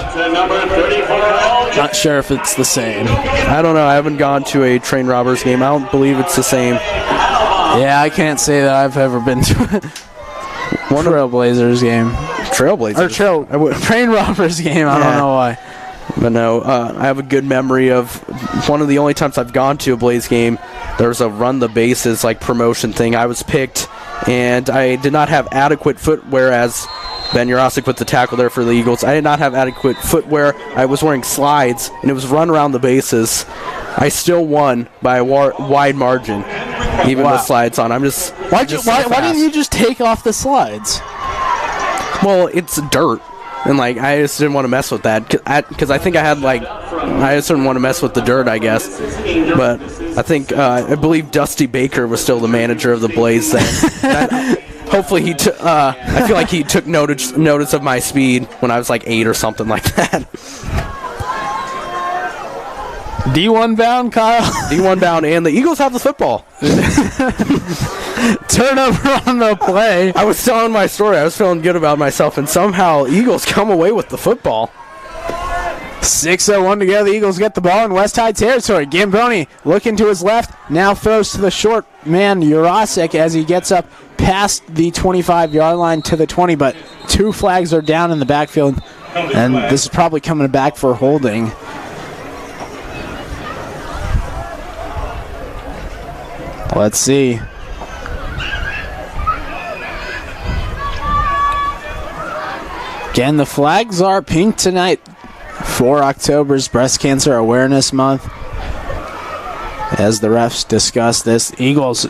Not sure if it's the same. I don't know. I haven't gone to a Train Robbers game. I don't believe it's the same. Yeah, I can't say that I've ever been to a Trailblazers game. Trailblazers? Or Train Robbers game. I don't know why. But no, I have a good memory of one of the only times I've gone to a Blaze game. There was a run the bases promotion thing. I was picked, and I did not have adequate footwear, as Ben Jurasic put the tackle there for the Eagles. I did not have adequate footwear. I was wearing slides, and it was run around the bases. I still won by a wide margin, even with slides on. Why didn't you just take off the slides? Well, it's dirt. And, I just didn't want to mess with that. Because I think I just didn't want to mess with the dirt, I guess. But I believe Dusty Baker was still the manager of the Blaze then. Hopefully I feel like he took notice of my speed when I was 8 or something like that. D1 bound, Kyle. D1 bound, and the Eagles have the football. Turnover on the play. I was telling my story. I was feeling good about myself, and somehow Eagles come away with the football. 6:01 to go. The Eagles get the ball in West High territory. Gamboni looking to his left. Now throws to the short man, Jurasic, as he gets up past the 25-yard line to the 20, but 2 flags are down in the backfield, and this is probably coming back for holding. Let's see. Again, the flags are pink tonight for October's Breast Cancer Awareness Month. As the refs discuss this, Eagles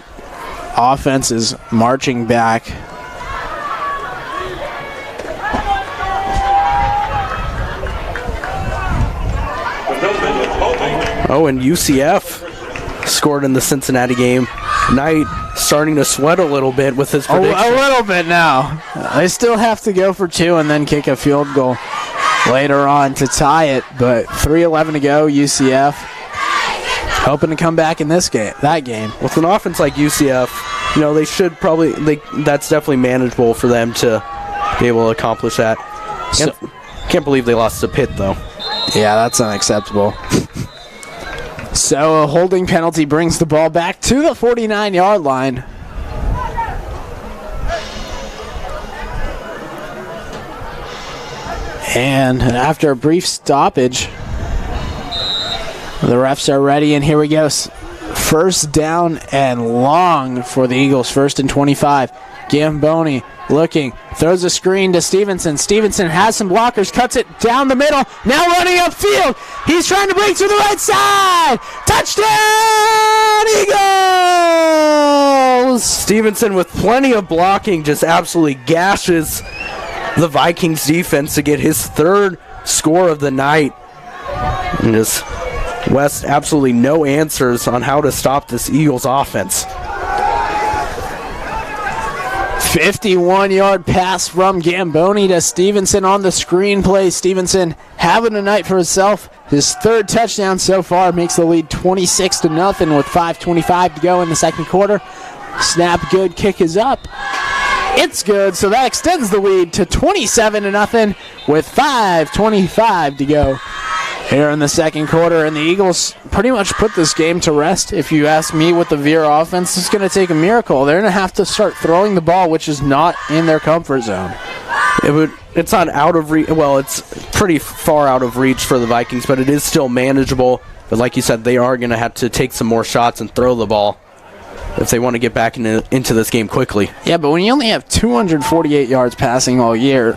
offense is marching back. Oh, and UCF scored in the Cincinnati game. Knight starting to sweat a little bit with his prediction. A little bit now. They still have to go for 2 and then kick a field goal later on to tie it, but 3:11 to go. UCF hoping to come back in that game. With an offense like UCF, they should that's definitely manageable for them to be able to accomplish that. Can't believe they lost to Pitt, though. Yeah, that's unacceptable. So a holding penalty brings the ball back to the 49-yard line. And after a brief stoppage, the refs are ready, and here we go. First down and long for the Eagles, 1st and 25. Gamboni looking, throws a screen to Stevenson. Stevenson has some blockers, cuts it down the middle, now running upfield. He's trying to break to the right side. Touchdown, Eagles! Stevenson with plenty of blocking just absolutely gashes the Vikings defense to get his 3rd score of the night. And just West absolutely no answers on how to stop this Eagles offense. 51-yard pass from Gamboni to Stevenson on the screenplay. Stevenson having a night for himself. His 3rd touchdown so far makes the lead 26-0 with 5:25 to go in the second quarter. Snap good, kick is up. It's good, so that extends the lead to 27-0 with 5:25 to go here in the second quarter. And the Eagles pretty much put this game to rest. If you ask me, with the Veer offense, it's going to take a miracle. They're going to have to start throwing the ball, which is not in their comfort zone. It's not out of reach. Well, it's pretty far out of reach for the Vikings, but it is still manageable. But like you said, they are going to have to take some more shots and throw the ball if they want to get back into this game quickly. Yeah, but when you only have 248 yards passing all year,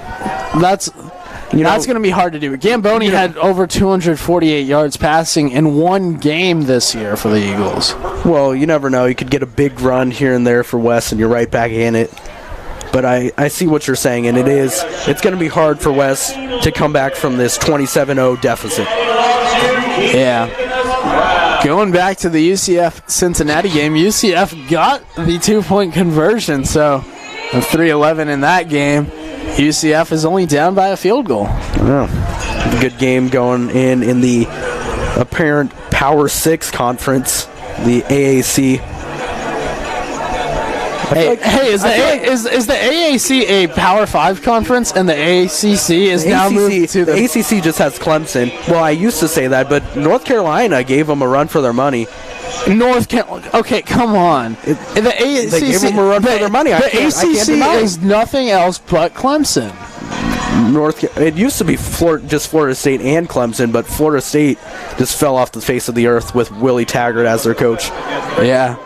that's going to be hard to do. Gamboni had over 248 yards passing in one game this year for the Eagles. Well, you never know. You could get a big run here and there for West, and you're right back in it. But I see what you're saying, and it's going to be hard for West to come back from this 27-0 deficit. Yeah. Going back to the UCF-Cincinnati game, UCF got the 2-point conversion, so a 3-11 in that game. UCF is only down by a field goal. Yeah. Good game going in the apparent Power 6 conference, the AAC. Is the AAC a Power 5 conference, and the ACC is now moved to the... The ACC just has Clemson. Well, I used to say that, but North Carolina gave them a run for their money. Okay, come on. They gave them a run for their money. The ACC is nothing else but Clemson. It used to be just Florida State and Clemson, but Florida State just fell off the face of the earth with Willie Taggart as their coach. Yeah.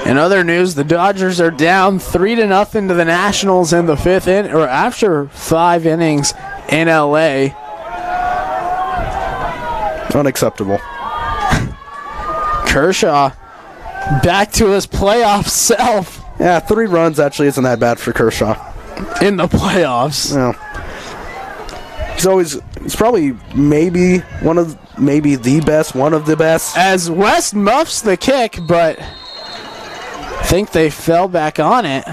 In other news, the Dodgers are down 3-0 to the Nationals in the 5th inning, or after 5 innings in LA. Unacceptable. Kershaw back to his playoff self. Yeah, 3 runs actually isn't that bad for Kershaw. In the playoffs. No. He's probably maybe one of the best. As West muffs the kick, but I think they fell back on it.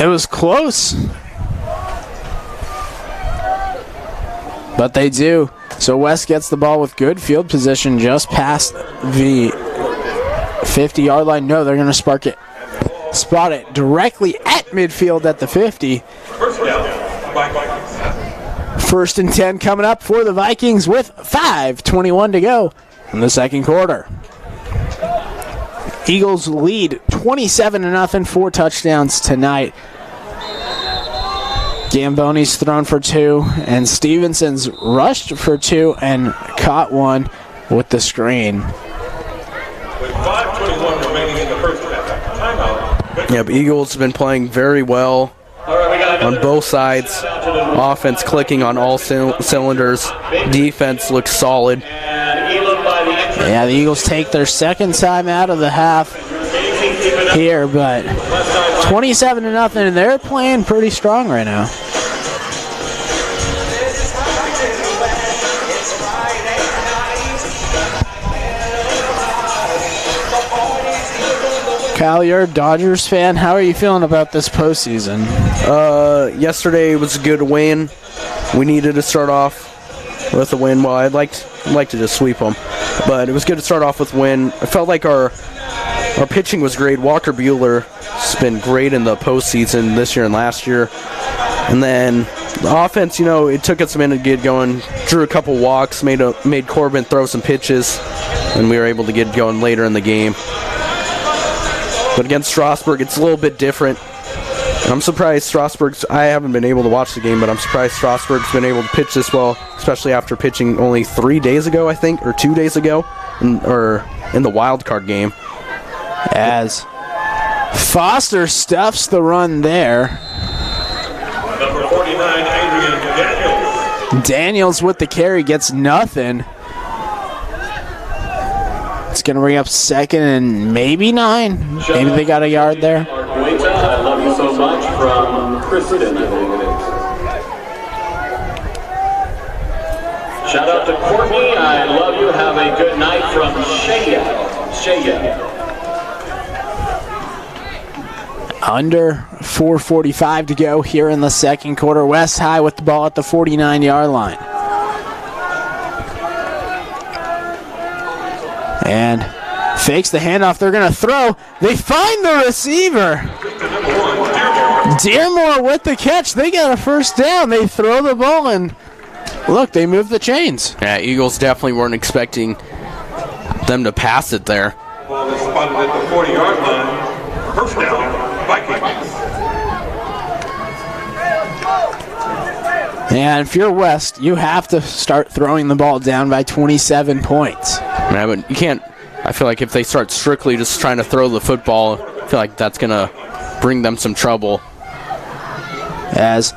It was close. But they do. So West gets the ball with good field position just past the 50-yard line. No, they're going to spot it directly at midfield at the 50. First and 10 coming up for the Vikings with 5:21 to go in the second quarter. Eagles lead 27-0, 4 touchdowns tonight. Gamboni's thrown for 2, and Stevenson's rushed for 2 and caught one with the screen. With 5:21 remaining in the first half. Timeout. Yep, Eagles have been playing very well on both sides. Offense clicking on all cylinders. Defense looks solid. Yeah, the Eagles take their second time out of the half here, but 27-0, and they're playing pretty strong right now. Kyle, you're a Dodgers fan. How are you feeling about this postseason? Yesterday was a good win. We needed to start off with a win. Well, I'd like to just sweep them, but it was good to start off with a win. I felt like our pitching was great. Walker Buehler's been great in the postseason this year and last year. And then the offense, it took us a minute to get going. Drew a couple walks, made Corbin throw some pitches, and we were able to get going later in the game. But against Strasburg, it's a little bit different. I'm surprised Strasburg's, I haven't been able to watch the game, but I'm surprised Strasburg's been able to pitch this well, especially after pitching only 3 days ago, I think, or 2 days ago, in the wild card game. As Foster stuffs the run there. Number 49, Adrian Daniels. Daniels with the carry gets nothing. It's going to bring up second and maybe 9. Maybe they got a yard there. I love you so much from Kristen, I believe it is. Shout out to Courtney, I love you, have a good night from Shaya. Under 4:45 to go here in the second quarter. West High with the ball at the 49-yard line. And fakes the handoff. They're going to throw. They find the receiver. Dearmore with the catch. They got a first down. They throw the ball and look, they move the chains. Yeah, Eagles definitely weren't expecting them to pass it there. Ball is spotted at the 40-yard line. First down, Vikings. And if you're West, you have to start throwing the ball down by 27 points. Yeah, but you can't. I feel like if they start strictly just trying to throw the football, I feel like that's going to bring them some trouble. As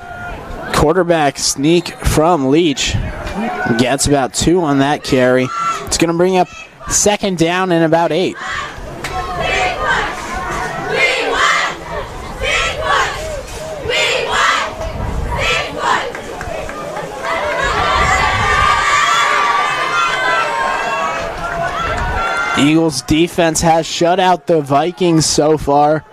quarterback sneak from Leach gets about 2 on that carry. It's going to bring up second down and about 8. Eagles defense has shut out the Vikings so far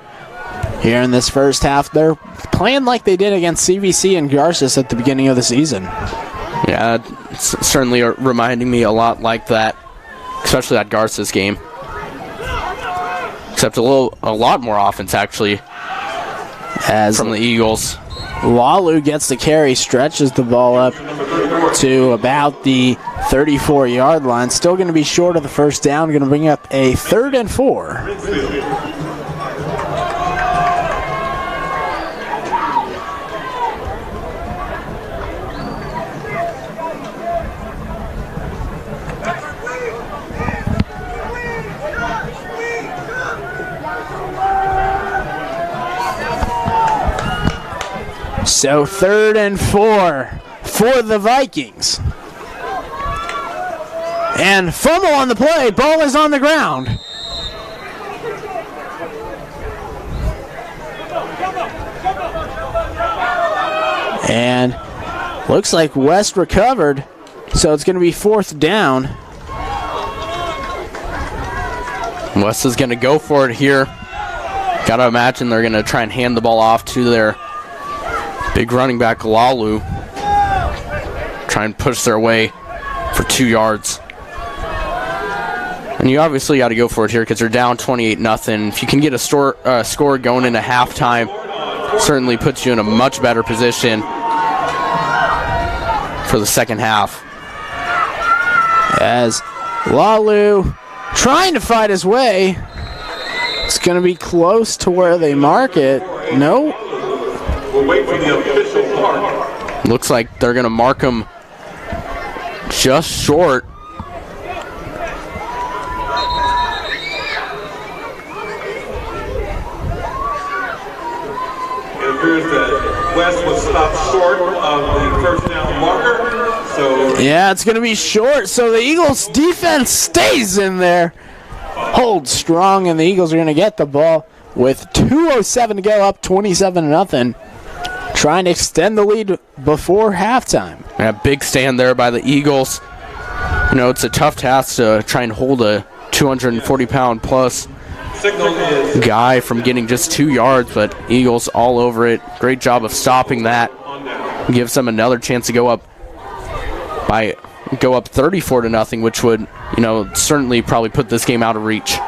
here in this first half. They're playing like they did against CVC and Garces at the beginning of the season. Yeah, it's certainly reminding me a lot like that, especially that Garces game. Except a lot more offense actually As from the Eagles. Lalu gets the carry, stretches the ball up to about the 34-yard line. Still going to be short of the first down. Going to bring up a 3rd and 4. So 3rd and 4 for the Vikings. And fumble on the play. Ball is on the ground. And looks like West recovered. So it's going to be 4th down. West is going to go for it here. Got to imagine they're going to try and hand the ball off to their big running back, Lalu. Try and push their way for 2 yards. And you obviously got to go for it here because they're down 28-0. If you can get a score going into halftime, certainly puts you in a much better position for the second half. As Lalu trying to fight his way. It's going to be close to where they mark it. No. We'll wait for the official mark. Looks like they're going to mark him just short. It appears that West was stopped short of the first down marker. So Yeah, it's going to be short, so the Eagles defense stays in there. Holds strong, and the Eagles are going to get the ball with 2:07 to go, up 27-0. Trying to extend the lead before halftime. Yeah, big stand there by the Eagles. You know, it's a tough task to try and hold a 240-pound plus guy from getting just 2 yards, but Eagles all over it. Great job of stopping that. Gives them another chance to go up 34-0, which would, you know, certainly probably put this game out of reach.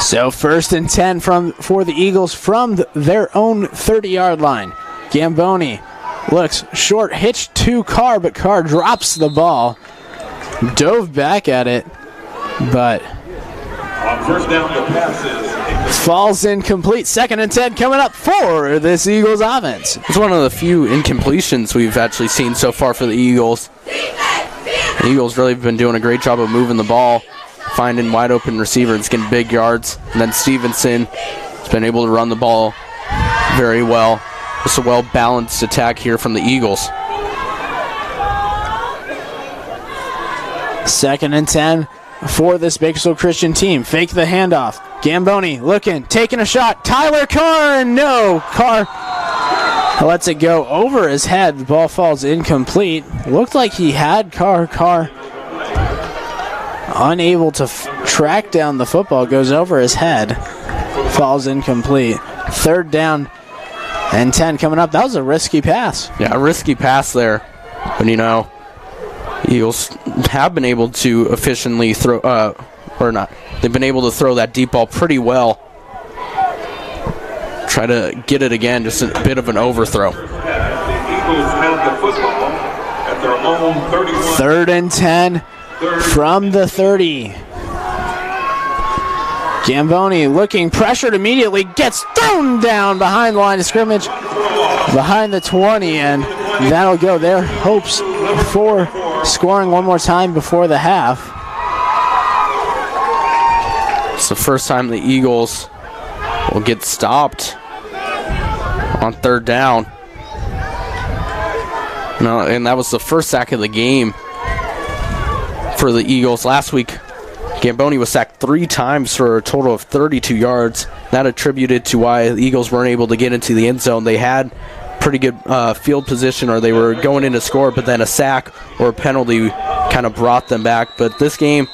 So 1st and 10 for the Eagles from their own 30-yard line. Gamboni looks short, hitched to Carr, but Carr drops the ball. Dove back at it. but On first down, the pass is falls incomplete. 2nd and 10 coming up for this Eagles offense. It's one of the few incompletions we've actually seen so far for the Eagles. The Eagles really have been doing a great job of moving the ball, finding wide open receivers, getting big yards. And then Stevenson has been able to run the ball very well. It's a well-balanced attack here from the Eagles. 2nd and 10 for this Bakersfield Christian team. Fake the handoff. Gamboni looking, taking a shot. Tyler Carr, and no. Carr lets it go over his head. The ball falls incomplete. Looked like he had Carr. Carr unable to track down the football. Goes over his head. Falls incomplete. 3rd down and 10 coming up. That was a risky pass. Yeah, a risky pass there. But, you know, Eagles have been able to efficiently throw, or not, they've been able to throw that deep ball pretty well. Try to get it again, just a bit of an overthrow. the Eagles have the football at their own 31. 3rd and 10 from the 30. Gamboni looking, pressured immediately, gets thrown down behind the line of scrimmage, behind the 20, and that'll go their hopes for scoring one more time before the half. It's the first time the Eagles will get stopped on 3rd down. No, and that was the first sack of the game for the Eagles. Last week, Gamboni was sacked 3 times for a total of 32 yards. That attributed to why the Eagles weren't able to get into the end zone. They had pretty good field position, or they were going in to score, but then a sack or a penalty kind of brought them back. But this game,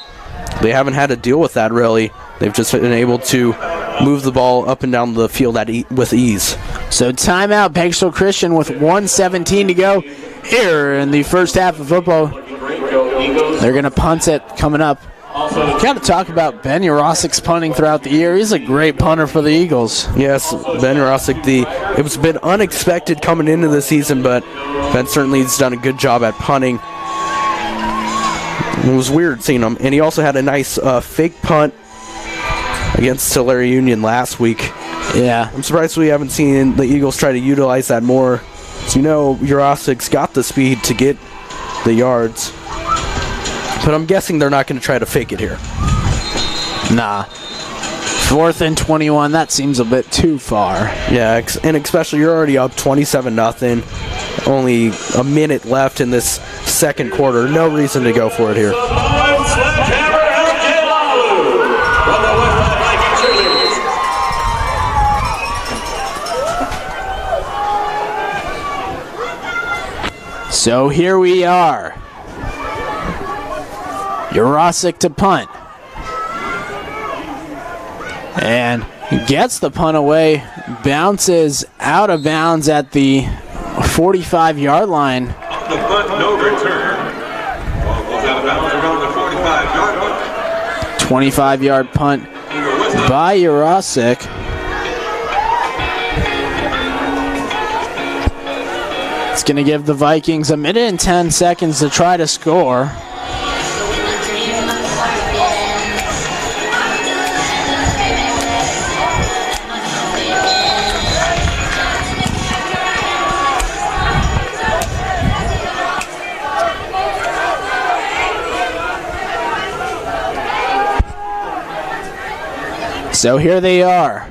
they haven't had to deal with that really. They've just been able to move the ball up and down the field with ease. So timeout, Bakersfield Christian with 1:17 to go here in the first half of football. They're going to punt it coming up. Got to talk about Ben Jareki's punting throughout the year. He's a great punter for the Eagles. Yes, Ben Jareki, it was a bit unexpected coming into the season, but Ben certainly has done a good job at punting. It was weird seeing him. And he also had a nice fake punt against Tulare Union last week. Yeah. I'm surprised we haven't seen the Eagles try to utilize that more. So, you know, Jarek's got the speed to get the yards. But I'm guessing they're not going to try to fake it here. Nah. 4th and 21, that seems a bit too far. Yeah, and especially you're already up 27-0. Only a minute left in this second quarter. No reason to go for it here. So here we are. Jareki to punt. And gets the punt away. Bounces out of bounds at the 45-yard line. The punt, no return. Ball goes out of bounds around the 45-yard line. 25-yard punt by Jareki. It's going to give the Vikings a minute and 10 seconds to try to score. So here they are.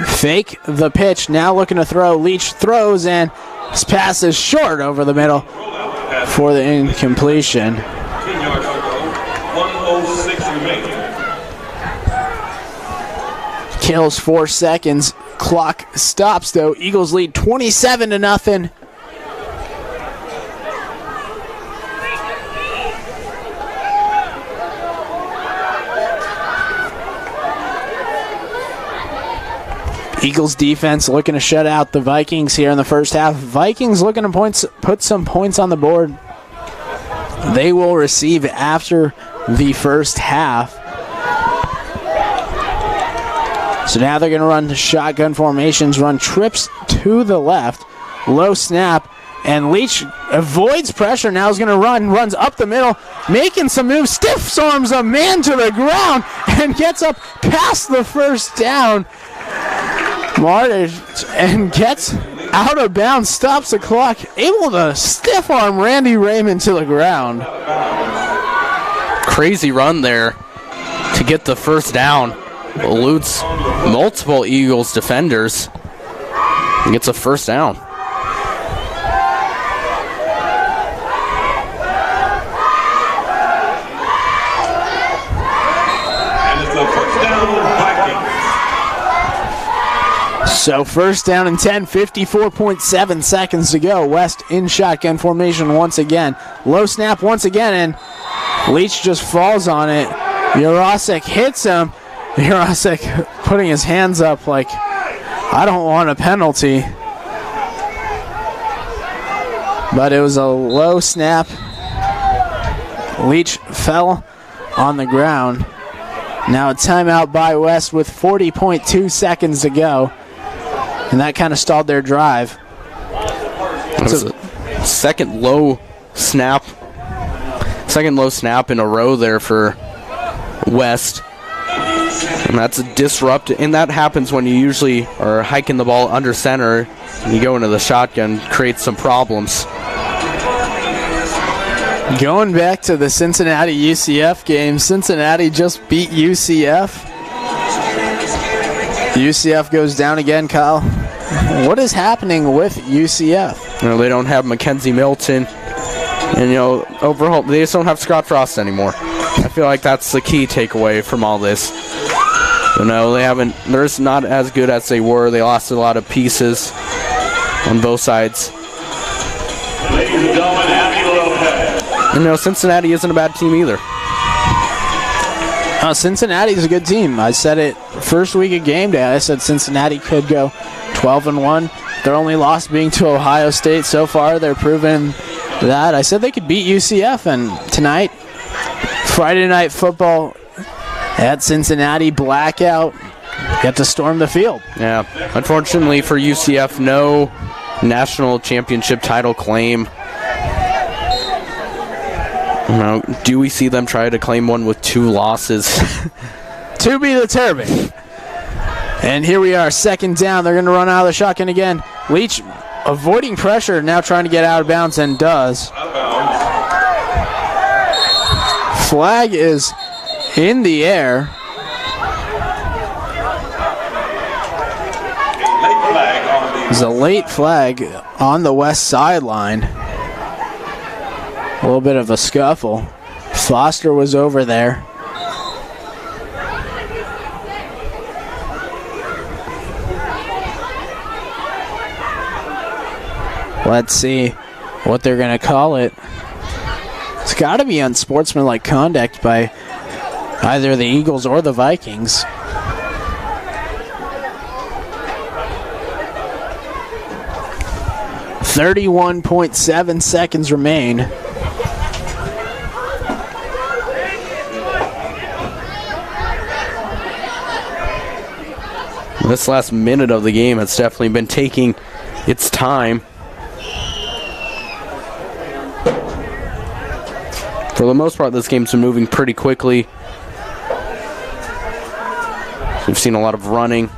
Fake the pitch, now looking to throw. Leach throws, and his pass is short over the middle for the incompletion. 10 yards to go. 1:06 remaining. Kills 4 seconds. Clock stops though. Eagles lead 27-0. Eagles defense looking to shut out the Vikings here in the first half. Vikings looking to put some points on the board. They will receive after the first half. So now they're going to run the shotgun formations, run trips to the left. Low snap, And Leach avoids pressure. Now is going to runs up the middle, making some moves, stiff arms a man to the ground, and gets up past the first down. And gets out of bounds, stops the clock, able to stiff arm Randy Raymond to the ground. Crazy run there to get the first down. Eludes multiple Eagles defenders and gets a first down. And it's a first down, Vikings. So first down and 10, 54.7 seconds to go. West in shotgun formation once again. Low snap once again, and Leach just falls on it. Jarosik hits him. Jarosik putting his hands up like, I don't want a penalty. But it was a low snap. Leach fell on the ground. Now a timeout by West with 40.2 seconds to go. And that kind of stalled their drive. That's a second low snap in a row there for West. And that's a disrupt, and that happens when you usually are hiking the ball under center and you go into the shotgun, creates some problems. Going back to the Cincinnati UCF game, Cincinnati just beat UCF. UCF goes down again, Kyle. What is happening with UCF? You know, they don't have Mackenzie Milton, and overall they just don't have Scott Frost anymore. I feel like that's the key takeaway from all this. They're just not as good as they were. They lost a lot of pieces on both sides. Ladies and gentlemen, Abby Lopez. Cincinnati isn't a bad team either. Cincinnati's a good team. I said it first week of game day. I said Cincinnati could go 12-1. Their only loss being to Ohio State so far. They're proving that. I said they could beat UCF, and tonight, Friday Night Football at Cincinnati, blackout, get to storm the field. Yeah, unfortunately for UCF, no national championship title claim. Do we see them try to claim one with 2 losses? To be determined. And here we are, second down. They're going to run out of the shotgun again. Leach avoiding pressure, now trying to get out of bounds, and does. Flag is in the air. There's a late flag on the west sideline. A little bit of a scuffle. Foster was over there. Let's see what they're going to call it. It's got to be unsportsmanlike conduct by either the Eagles or the Vikings. .7 seconds remain. This last minute of the game has definitely been taking its time. For the most part, this game's been moving pretty quickly. We've seen a lot of running.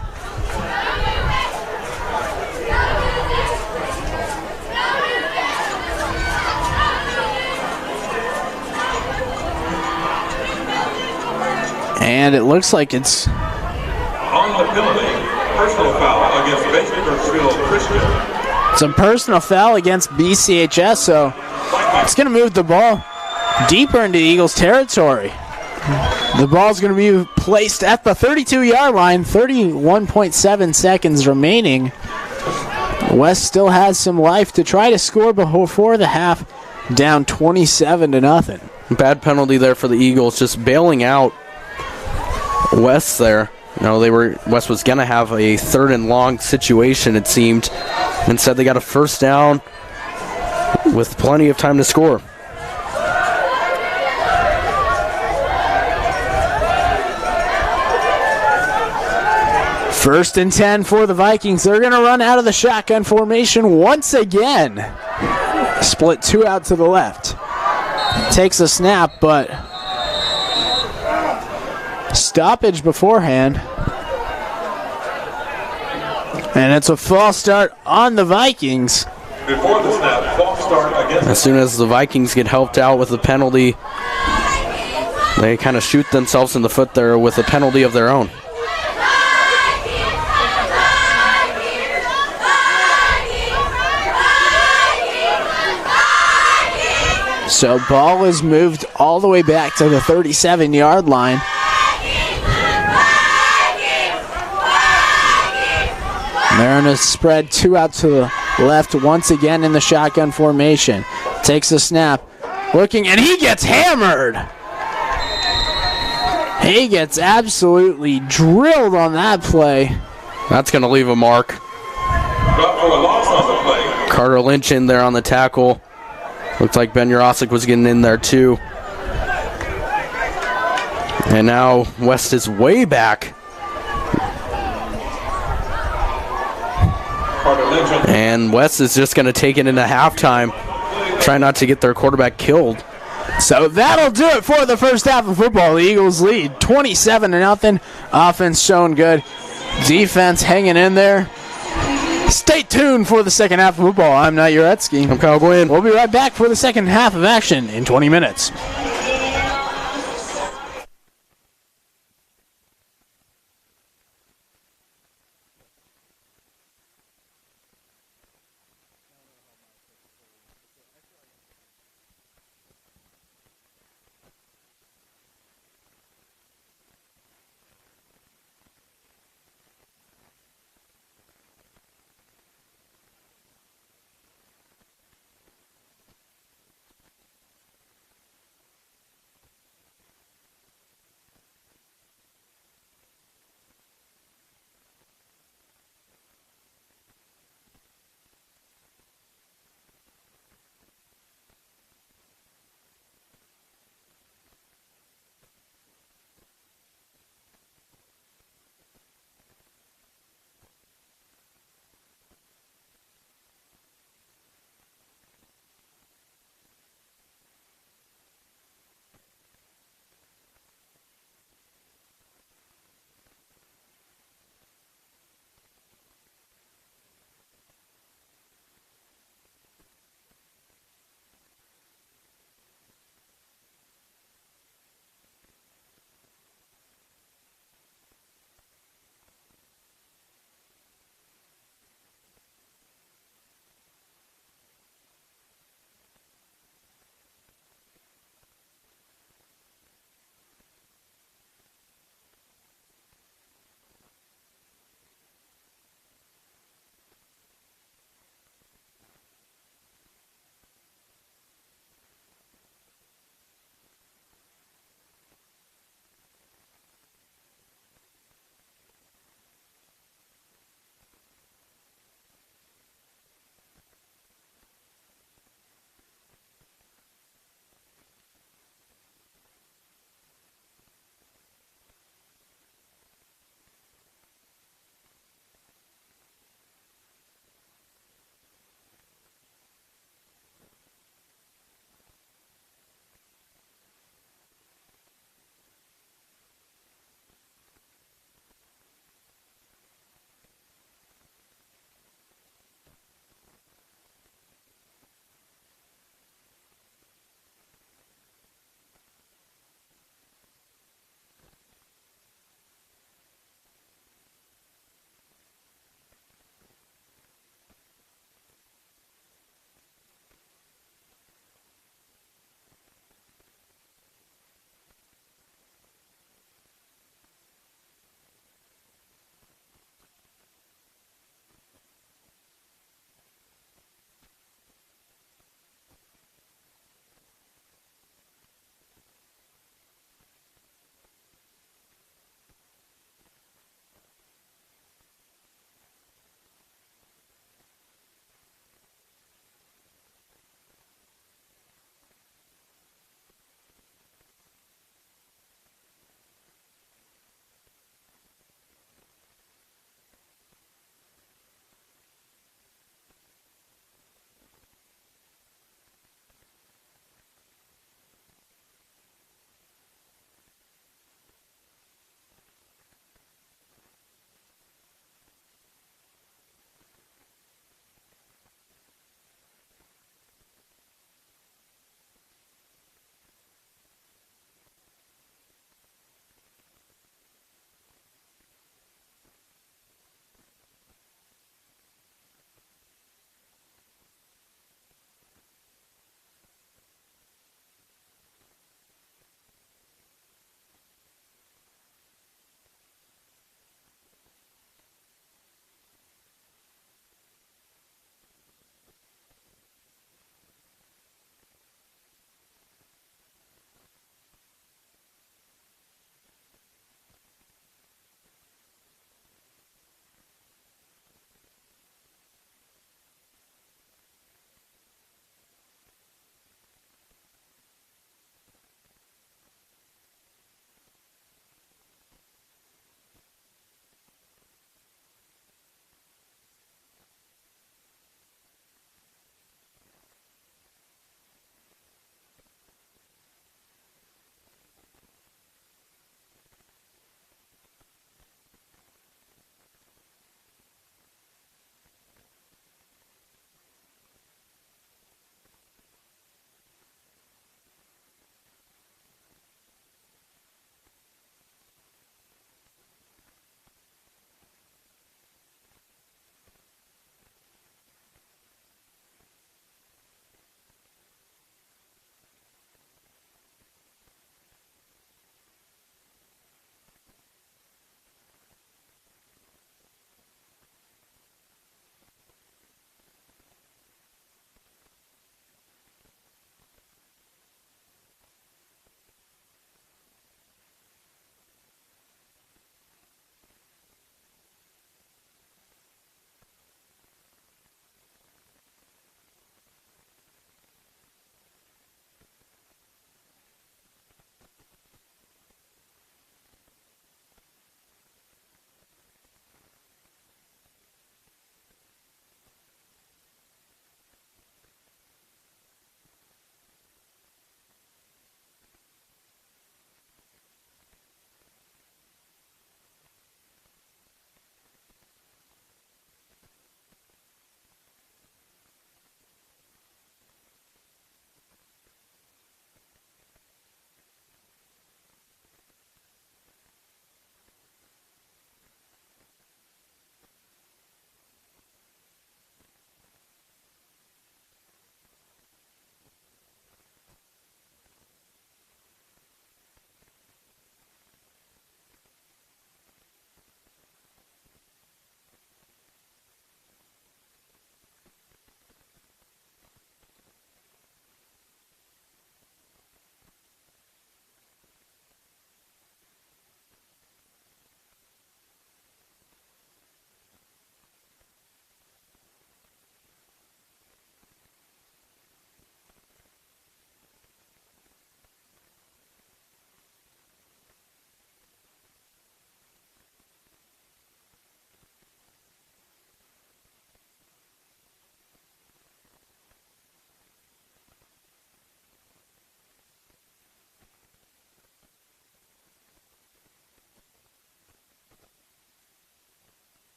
And it looks like it's On the penalty, personal foul against Bakersfield Christian. it's a personal foul against BCHS, so it's going to move the ball deeper into the Eagles' territory. The ball's going to be placed at the 32-yard line, 31.7 seconds remaining. West still has some life to try to score before the half, down 27-0. Bad penalty there for the Eagles, just bailing out West there. West was going to have a 3rd and long situation, it seemed. Instead, they got a first down with plenty of time to score. First and 10 for the Vikings. They're going to run out of the shotgun formation once again. Split 2 out to the left. Takes a snap, but stoppage beforehand. And it's a false start on the Vikings. Before the snap, false start against. As soon as the Vikings get helped out with the penalty, they kind of shoot themselves in the foot there with a penalty of their own. So ball is moved all the way back to the 37-yard line. They're in a spread 2 out to the left once again in the shotgun formation. Takes a snap. Looking, and he gets hammered. He gets absolutely drilled on that play. That's going to leave a mark. But for a loss on the play. Carter Lynch in there on the tackle. Looks like Ben Jurasic was getting in there too. And now West is way back. And West is just going to take it into halftime. Try not to get their quarterback killed. So that'll do it for the first half of football. The Eagles lead 27-0. Offense showing good. Defense hanging in there. Stay tuned for the second half of football. I'm Nate Jarecki. I'm Kyle Gwynn. We'll be right back for the second half of action in 20 minutes.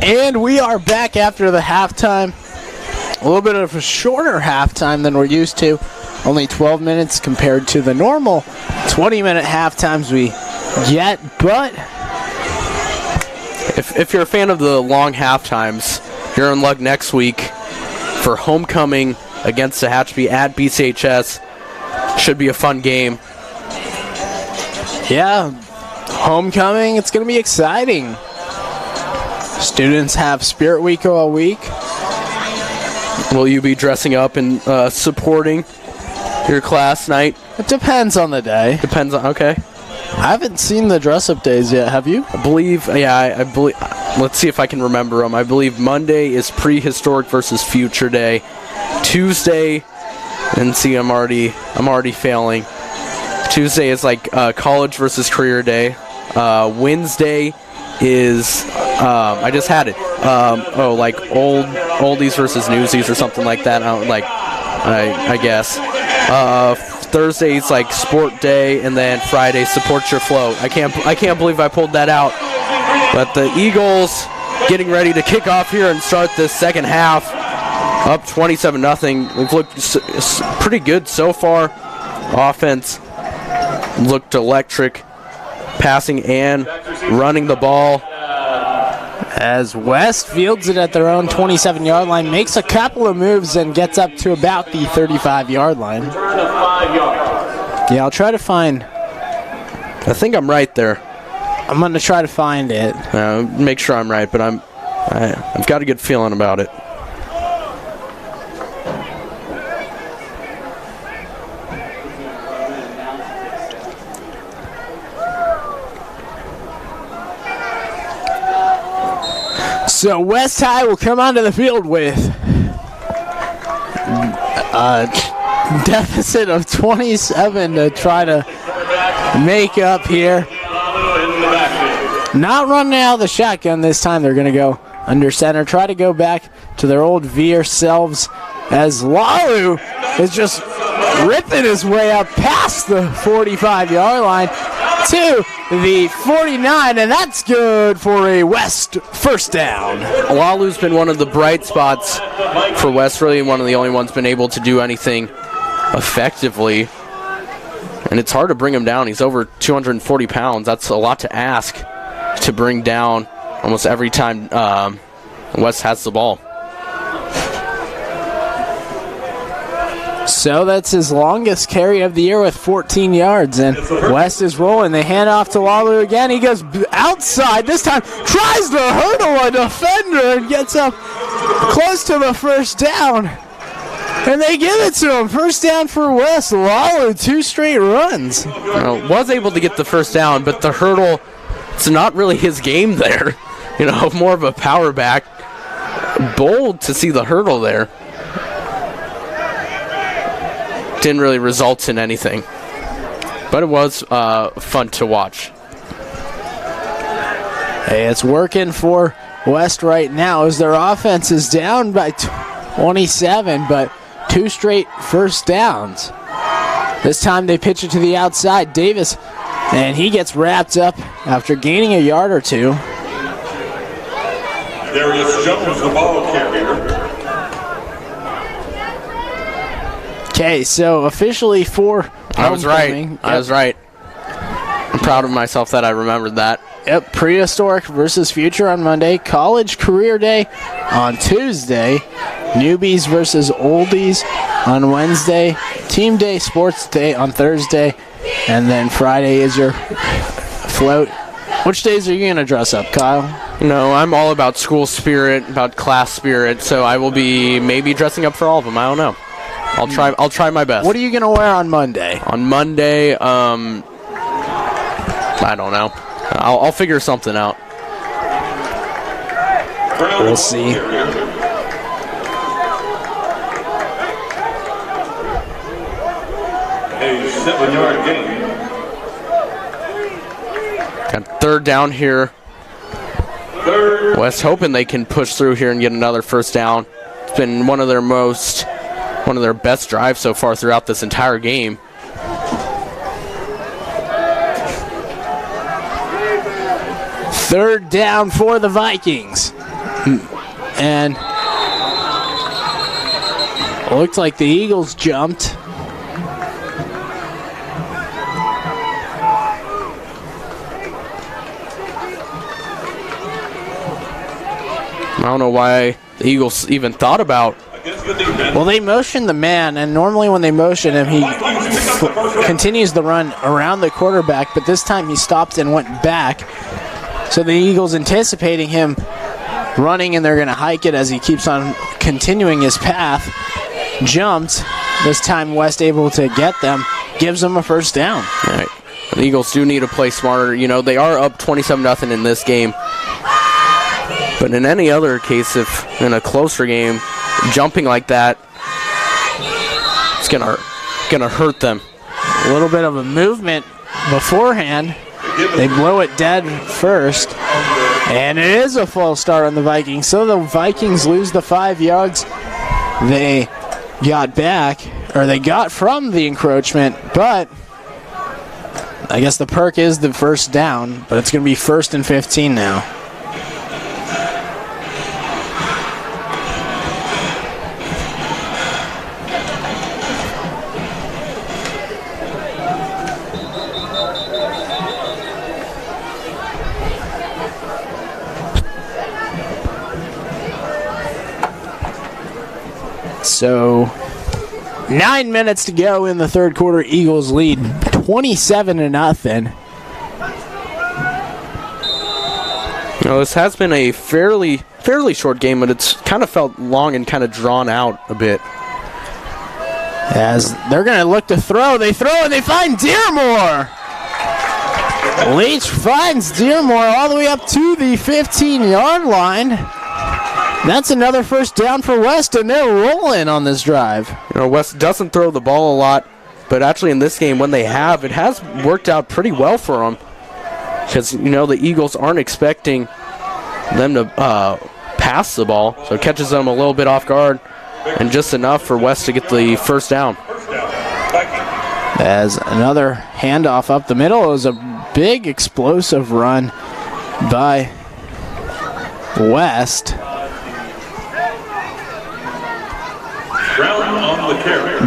And we are back after the halftime. A little bit of a shorter halftime than we're used to. Only 12 minutes compared to the normal 20-minute halftimes we get. But if you're a fan of the long halftimes, you're in luck next week for homecoming against Tehachapi at BCHS. Should be a fun game. yeah, homecoming, it's going to be exciting. Students have Spirit Week all week. Will you be dressing up and supporting your class night? It depends on the day. Depends on, okay. I haven't seen the dress-up days yet. Have you? I believe, I believe, let's see if I can remember them. I believe Monday is Prehistoric versus Future Day. Tuesday, and see, I'm already failing. Tuesday is like College versus Career Day. Wednesday is, I just had it. Like oldies versus newsies or something like that. I guess. Thursday's like Sport Day, and then Friday Support Your Float. I can't believe I pulled that out. But the Eagles getting ready to kick off here and start this second half, up 27-0. We've looked pretty good so far. Offense looked electric, passing and running the ball. As West fields it at their own 27-yard line, makes a couple of moves and gets up to about the 35-yard line. Yeah, I'll try to find. I think I'm right there. I'm going to try to find it. Make sure I'm right, but I've got a good feeling about it. So West High will come onto the field with a deficit of 27 to try to make up here. Not running out of the shotgun this time. They're going to go under center, try to go back to their old Veer selves as Lalu is just ripping his way up past the 45-yard line to the 49, and that's good for a West first down. Lalu's been one of the bright spots for West, really one of the only ones been able to do anything effectively. And it's hard to bring him down. He's over 240 pounds. That's a lot to ask to bring down almost every time West has the ball. So that's his longest carry of the year with 14 yards, and West is rolling. They hand off to Lalu again. He goes outside. This time tries to hurdle a defender and gets up close to the first down. And they give it to him. First down for West. Lalu, 2 straight runs. Was able to get the first down, but the hurdle, it's not really his game there. More of a power back. Bold to see the hurdle there. Didn't really result in anything, but it was fun to watch. Hey, it's working for West right now as their offense is down by 27, but 2 straight first downs. This time they pitch it to the outside. Davis, and he gets wrapped up after gaining a yard or two. Darius Jones, the ball carrier. Okay, so officially for I was right. Yep. I was right. I'm proud of myself that I remembered that. Yep, Prehistoric versus Future on Monday. College Career Day on Tuesday. Newbies versus Oldies on Wednesday. Team Day Sports Day on Thursday. And then Friday is your float. Which days are you going to dress up, Kyle? No, I'm all about school spirit, about class spirit, so I will be maybe dressing up for all of them. I don't know. I'll try my best. What are you going to wear on Monday? On Monday, I don't know. I'll figure something out. We'll see. A 7-yard gain. Got third down here. West hoping they can push through here and get another first down. It's been one of their best drives so far throughout this entire game. Third down for the Vikings. And looked like the Eagles jumped. I don't know why the Eagles even thought about. Well, they motioned the man, and normally when they motion him, he continues the run around the quarterback, but this time he stopped and went back. So the Eagles anticipating him running, and they're going to hike it as he keeps on continuing his path. Jumped. This time West able to get them, gives them a first down. All right. The Eagles do need to play smarter. You know, they are up 27-0 in this game. But in any other case, if in a closer game, jumping like that, it's gonna hurt them. A little bit of a movement beforehand. They blow it dead first. And it is a false start on the Vikings. So the Vikings lose the 5 yards they got back, or they got from the encroachment, but I guess the perk is the first down, but it's going to be 1st and 15 now. So 9 minutes to go in the third quarter. Eagles lead 27-0. Now, this has been a fairly short game, but it's kind of felt long and kind of drawn out a bit. As they're going to look to throw, they throw and they find Dearmore. Leach finds Dearmore all the way up to the 15-yard line. That's another first down for West, and they're rolling on this drive. You know, West doesn't throw the ball a lot, but actually in this game, when they have, it has worked out pretty well for them. Because, you know, the Eagles aren't expecting them to pass the ball, so it catches them a little bit off guard, and just enough for West to get the first down. As another handoff up the middle, it was a big explosive run by West.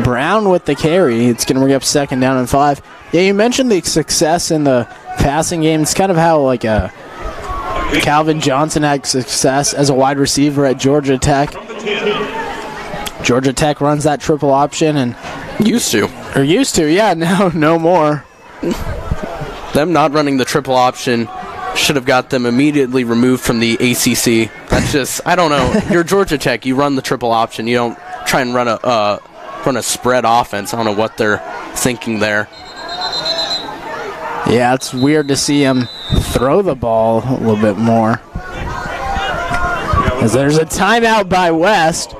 Brown with the carry. It's going to bring up 2nd down and 5. Yeah, you mentioned the success in the passing game. It's kind of how like Calvin Johnson had success as a wide receiver at Georgia Tech. Georgia Tech runs that triple option and used to, yeah. Now no more. Them not running the triple option should have got them immediately removed from the ACC. That's just, I don't know. You're Georgia Tech. You run the triple option. You don't try and run a spread offense. I don't know what they're thinking there. Yeah, it's weird to see him throw the ball a little bit more. As there's a timeout by West.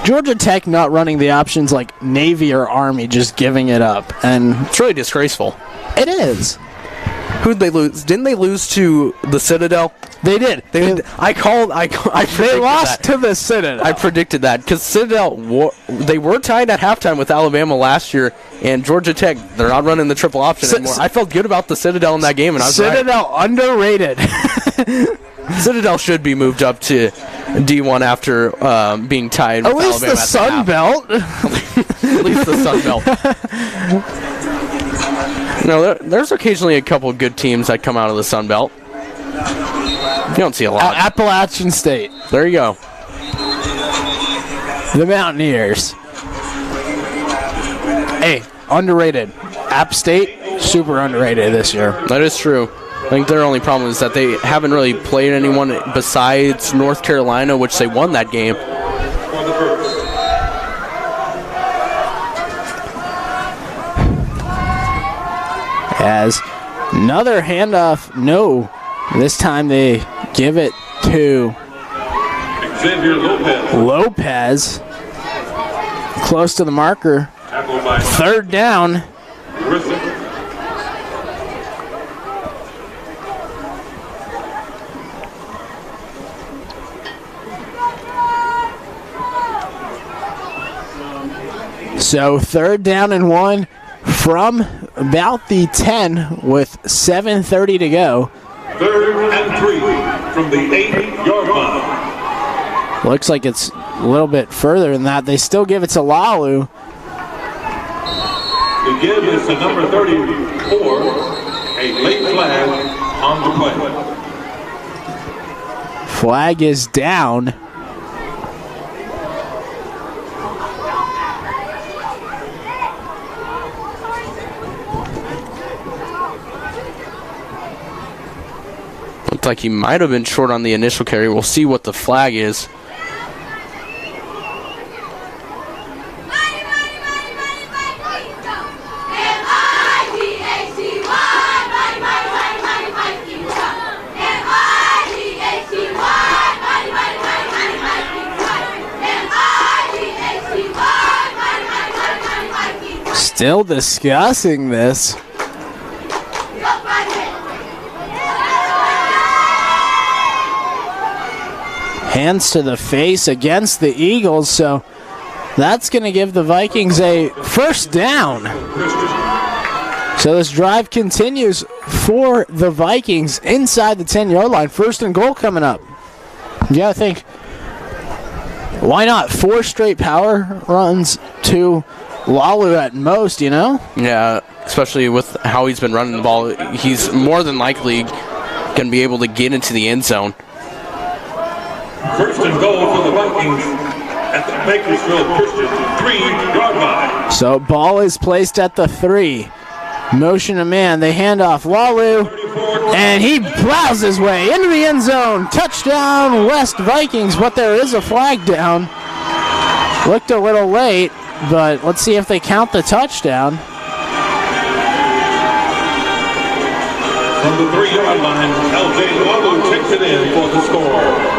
Georgia Tech not running the options like Navy or Army, just giving it up. And it's really disgraceful. It is. Who'd they lose? Didn't they lose to the Citadel? They did. They lost to the Citadel. I predicted that because Citadel, they were tied at halftime with Alabama last year, and Georgia Tech, they're not running the triple option anymore. I felt good about the Citadel in that game, and I was Citadel right. Underrated. Citadel should be moved up to D1 after being tied with Alabama. At least the Sun Belt. At least the Sun Belt. No, there's occasionally a couple of good teams that come out of the Sun Belt. You don't see a lot. Appalachian State. There you go. The Mountaineers. Hey, underrated. App State, super underrated this year. That is true. I think their only problem is that they haven't really played anyone besides North Carolina, which they won that game. As another handoff, no. This time they give it to Xavier Lopez. Close to the marker. 3rd down. So 3rd down and 1 from about the 10 with 7:30 to go. 3rd and 3 from the 8-yard line. Looks like it's a little bit further than that. They still give it to Lalu. The give is to number 34, a late flag on the play. Flag is down. Looked like he might have been short on the initial carry. We'll see what the flag is. Still discussing this. Hands to the face against the Eagles, so that's going to give the Vikings a first down. So this drive continues for the Vikings inside the 10-yard line. 1st and goal coming up. You got to think, why not 4 straight power runs to Lalu at most, you know? Yeah, especially with how he's been running the ball. He's more than likely going to be able to get into the end zone. 1st and goal for the Vikings at the Bakersfield Christian 3-yard line. So ball is placed at the 3. Motion a man. They hand off Lalu, and he plows his way into the end zone. Touchdown, West Vikings, but there is a flag down. Looked a little late, but let's see if they count the touchdown. From the 3-yard line, LJ Lalu takes it in for the score.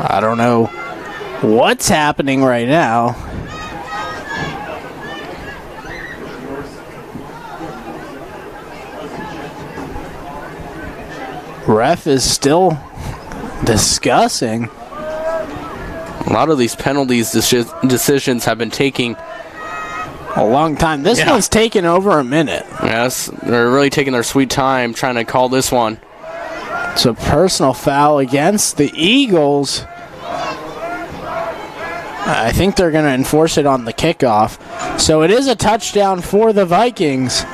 I don't know what's happening right now. Ref is still discussing. A lot of these penalties decisions have been taking a long time. This one's taken over a minute. Yes, they're really taking their sweet time trying to call this one. It's a personal foul against the Eagles. I think they're going to enforce it on the kickoff. So it is a touchdown for the Vikings.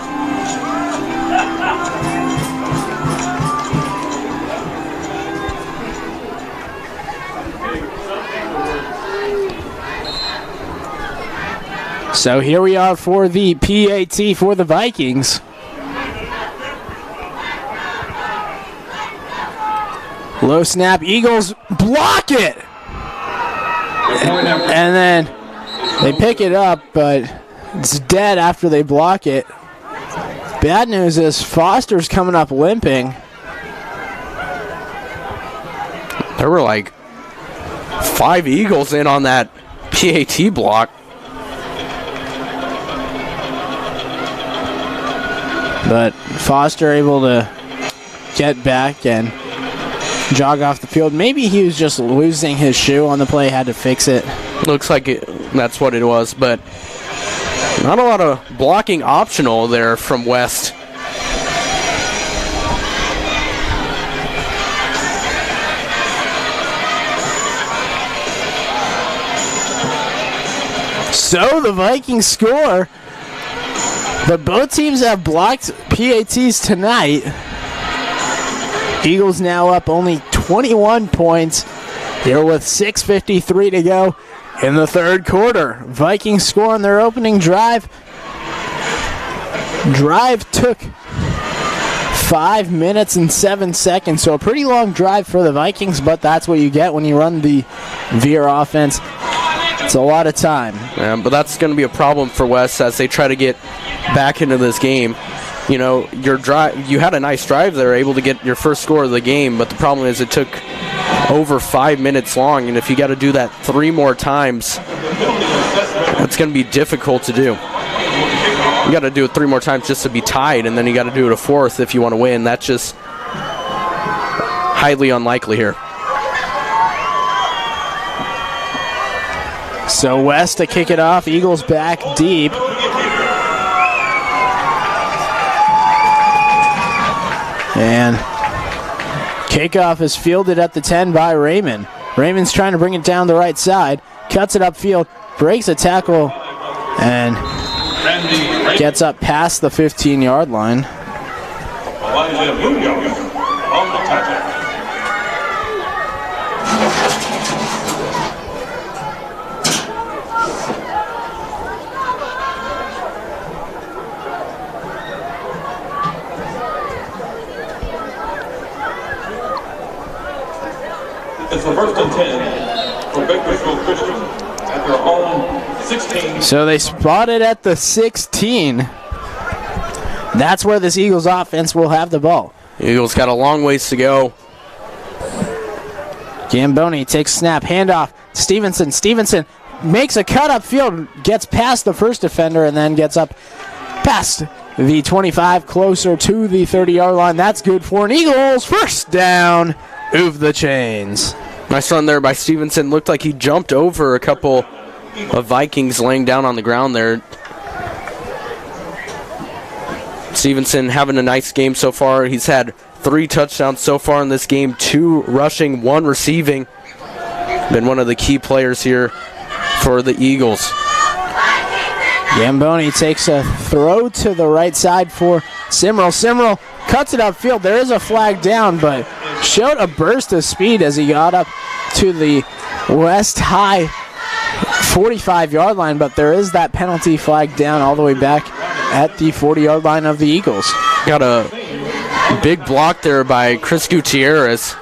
So here we are for the PAT for the Vikings. Low snap, Eagles block it! And then they pick it up, but it's dead after they block it. Bad news is Foster's coming up limping. There were like 5 Eagles in on that PAT block. But Foster able to get back and jog off the field. Maybe he was just losing his shoe on the play, had to fix it. Looks like that's what it was, but not a lot of blocking optional there from West. So the Vikings score. But both teams have blocked PATs tonight. Eagles now up only 21 points here with 6:53 to go in the third quarter. Vikings score on their opening drive. Drive took 5 minutes and 7 seconds, so a pretty long drive for the Vikings, but that's what you get when you run the Veer offense. It's a lot of time. Yeah, but that's going to be a problem for West as they try to get back into this game. you know, your drive, you had a nice drive there, able to get your first score of the game, but the problem is it took over 5 minutes long, and if you got to do that 3 more times, it's going to be difficult to do. You got to do it 3 more times just to be tied, and then you got to do it a 4th if you want to win. That's just highly unlikely here. So West to kick it off. Eagles back deep. And kickoff is fielded at the 10 by Raymond. Raymond's trying to bring it down the right side. Cuts it upfield. Breaks a tackle. And gets up past the 15-yard line. Elijah Munoz on the tackle. It's the 1st and 10 for Bakersfield Christian at their own 16. So they spot it at the 16. That's where this Eagles offense will have the ball. Eagles got a long ways to go. Gamboni takes snap, handoff. Stevenson makes a cut upfield, gets past the first defender, and then gets up past the 25, closer to the 30-yard line. That's good for an Eagles first down. Move the chains. Nice run there by Stevenson. Looked like he jumped over a couple of Vikings laying down on the ground there. Stevenson having a nice game so far. He's had 3 touchdowns so far in this game, 2 rushing, 1 receiving. Been one of the key players here for the Eagles. Gamboni takes a throw to the right side for Simrel. Simrel cuts it upfield. There is a flag down, but showed a burst of speed as he got up to the West High 45-yard line, but there is that penalty flag down all the way back at the 40-yard line of the Eagles. Got a big block there by Chris Gutierrez,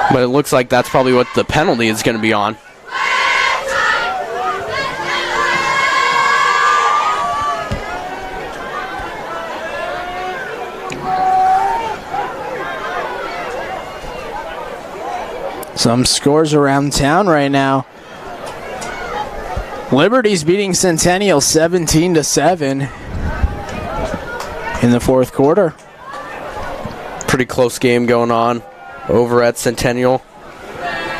but it looks like that's probably what the penalty is going to be on. Some scores around town right now. Liberty's beating Centennial 17-7 in the 4th quarter. Pretty close game going on over at Centennial.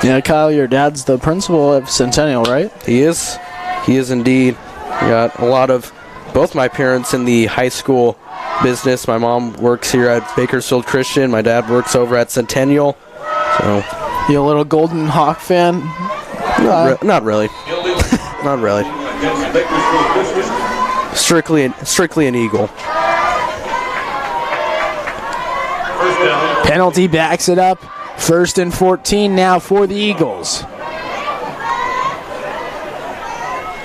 Yeah, Kyle, your dad's the principal of Centennial, right? He is. He is indeed. We got a lot of both my parents in the high school business. My mom works here at Bakersfield Christian. My dad works over at Centennial. So, you a little Golden Hawk fan? not really. Not really. Strictly an Eagle. Penalty backs it up. 1st and 14 now for the Eagles.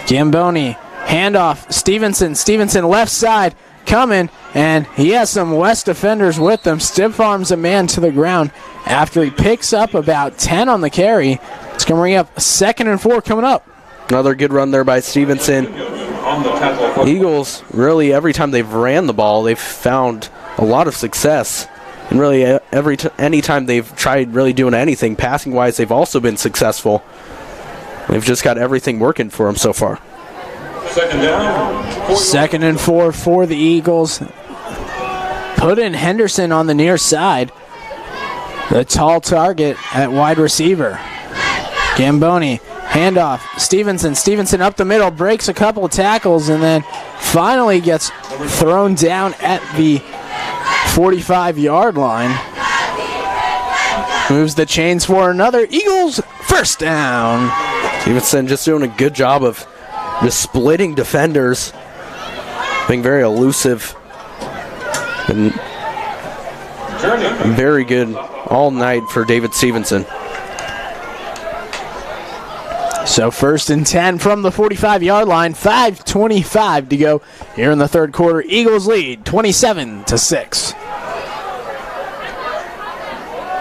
Gamboni, handoff. Stevenson left side coming, and he has some West defenders with him. Stiff arms a man to the ground after he picks up about 10 on the carry. It's going to bring up 2nd and 4 coming up. Another good run there by Stevenson. Eagles, really, every time they've ran the ball, they've found a lot of success. And really, any time they've tried really doing anything passing-wise, they've also been successful. They've just got everything working for them so far. 2nd and 4 for the Eagles. Put in Henderson on the near side. The tall target at wide receiver. Gamboni, handoff. Stevenson up the middle, breaks a couple of tackles, and then finally gets thrown down at the 45-yard line. Moves the chains for another Eagles first down. Stevenson just doing a good job of just splitting defenders, being very elusive, and very good all night for David Stevenson. So 1st and 10 from the 45-yard line, 5:25 to go here in the 3rd quarter. Eagles lead 27-6.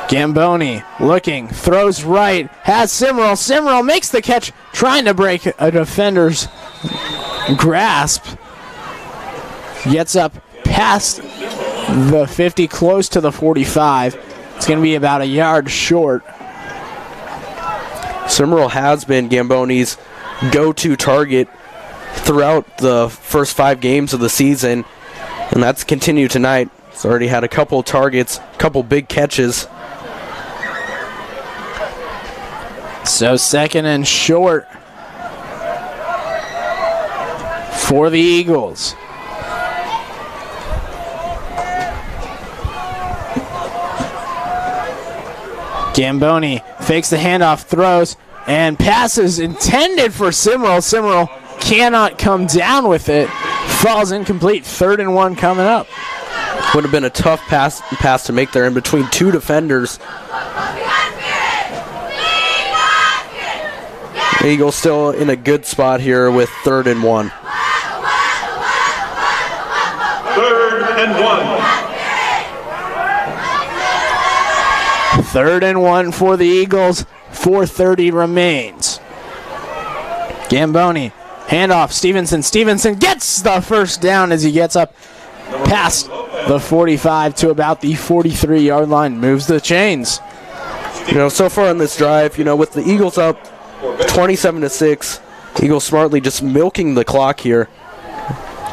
Gamboni looking, throws right, has Simrel. Simrel makes the catch, trying to break a defender's grasp. Gets up past the 50, close to the 45. It's going to be about a yard short. Summerall has been Gamboni's go-to target throughout the first 5 games of the season, and that's continued tonight. He's already had a couple targets, a couple big catches. So second and short for the Eagles. Gamboni fakes the handoff, throws, and passes intended for Summerall. Summerall cannot come down with it. Falls incomplete. 3rd and 1 coming up. Would have been a tough pass to make there in between 2 defenders. The Eagles still in a good spot here with 3rd and 1. 3rd and 1. 3rd and 1 for the Eagles. 4:30 remains. Gamboni, handoff, Stevenson. Stevenson gets the first down as he gets up past the 45 to about the 43-yard line. Moves the chains. So far in this drive, with the Eagles up 27-6, Eagles smartly just milking the clock here,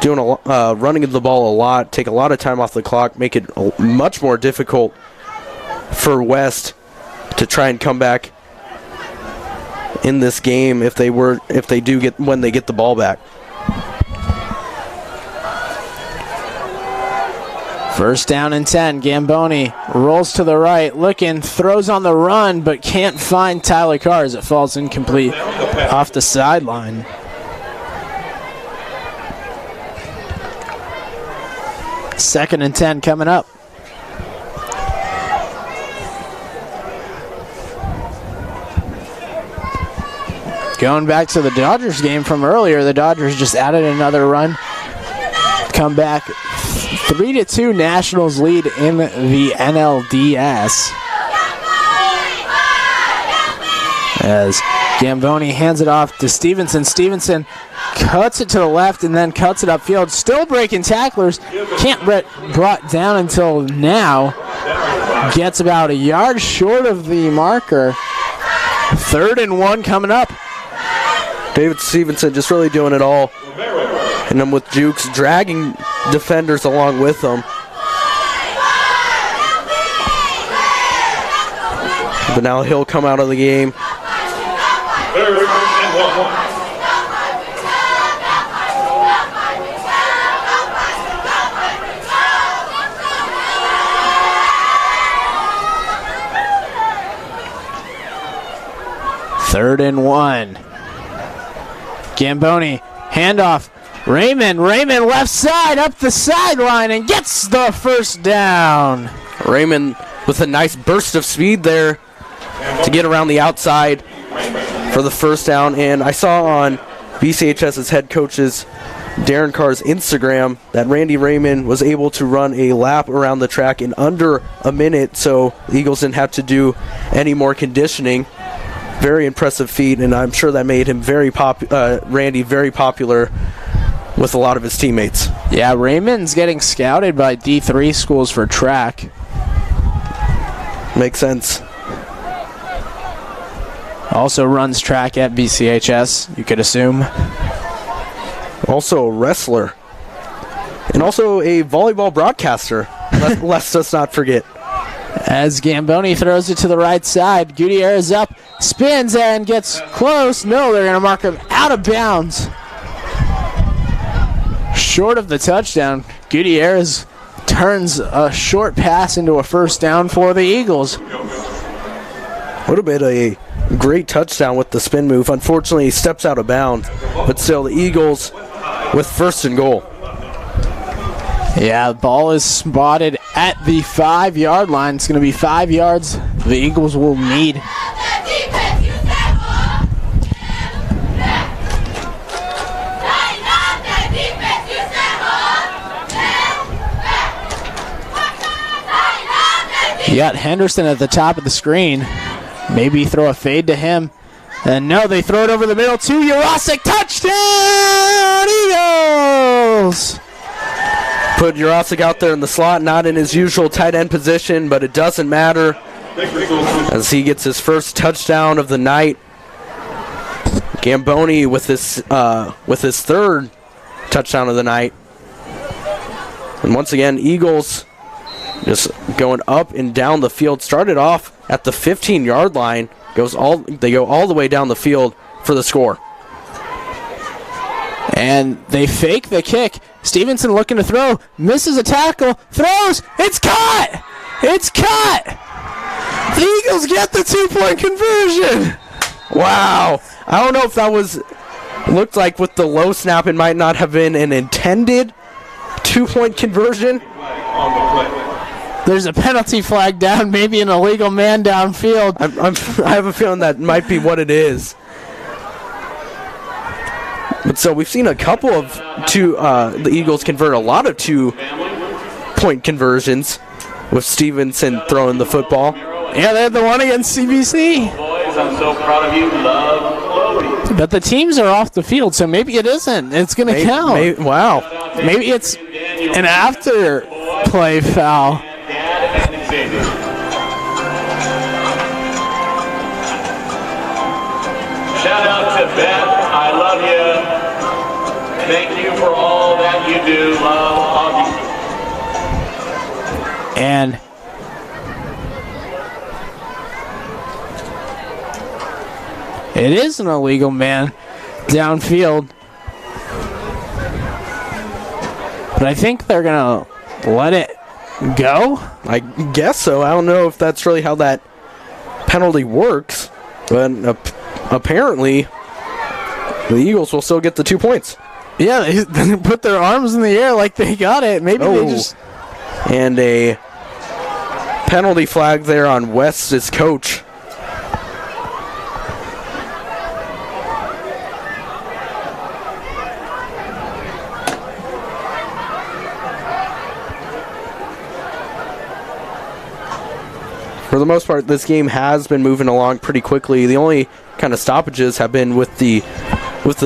running the ball a lot, take a lot of time off the clock, make it much more difficult for West to try and come back in this game when they get the ball back. First down and 10. Gamboni rolls to the right, looking, throws on the run, but can't find Tyler Carr as it falls incomplete off the sideline. Second and 10 coming up. Going back to the Dodgers game from earlier, the Dodgers just added another run. Come back 3-2 Nationals lead in the NLDS. As Gamboni hands it off to Stevenson. Stevenson cuts it to the left and then cuts it upfield. Still breaking tacklers. Can't get brought down until now. Gets about a yard short of the marker. 3rd and 1 coming up. David Stevenson just really doing it all. And then with Jukes dragging defenders along with them. But now he'll come out of the game. 3rd and 1. Third and 1. Gamboni, handoff. Raymond left side, up the sideline, and gets the first down. Raymond with a nice burst of speed there to get around the outside for the first down. And I saw on BCHS's head coach's Darren Carr's Instagram that Randy Raymond was able to run a lap around the track in under a minute, so the Eagles didn't have to do any more conditioning. Very impressive feat, and I'm sure that made him Randy very popular with a lot of his teammates. Yeah, Raymond's getting scouted by D3 schools for track. Makes sense. Also runs track at BCHS, you could assume. Also a wrestler. And also a volleyball broadcaster. Let's just not forget. As Gamboni throws it to the right side, Gutierrez up, spins and gets close. No, they're going to mark him out of bounds. Short of the touchdown, Gutierrez turns a short pass into a first down for the Eagles. Would have been a great touchdown with the spin move. Unfortunately, he steps out of bounds. But still, the Eagles with 1st and goal. Yeah, the ball is spotted at the 5-yard line. It's going to be 5 yards the Eagles will need. You got Henderson at the top of the screen. Maybe throw a fade to him. And no, they throw it over the middle to Urosic. Touchdown, Eagles! Put Jarecki out there in the slot, not in his usual tight end position, but it doesn't matter as he gets his first touchdown of the night. Gamboni with his third touchdown of the night. And once again, Eagles just going up and down the field. Started off at the 15-yard line. They go all the way down the field for the score. And they fake the kick. Stevenson looking to throw. Misses a tackle. Throws. It's caught. It's caught. The Eagles get the 2-point conversion. Wow. I don't know if that looked like with the low snap, it might not have been an intended 2-point conversion. There's a penalty flag down, maybe an illegal man downfield. I have a feeling that might be what it is. But so we've seen a couple of the Eagles convert a lot of 2-point conversions with Stevenson throwing the football. Yeah, they had the one against CBC. Boys, I'm so proud of you. Love, Chloe. But the teams are off the field, so maybe it isn't. It's going to count. Wow. Maybe it's an after play foul. Dad and Xavier. Shout out to Beth. I love you. Thank you for all that you do. Love all of you. And it is an illegal man downfield. But I think they're going to let it go. I guess so. I don't know if that's really how that penalty works. But apparently, the Eagles will still get the 2 points. Yeah, they put their arms in the air like they got it. Maybe they just... And a penalty flag there on West's coach. For the most part, this game has been moving along pretty quickly. The only kind of stoppages have been with the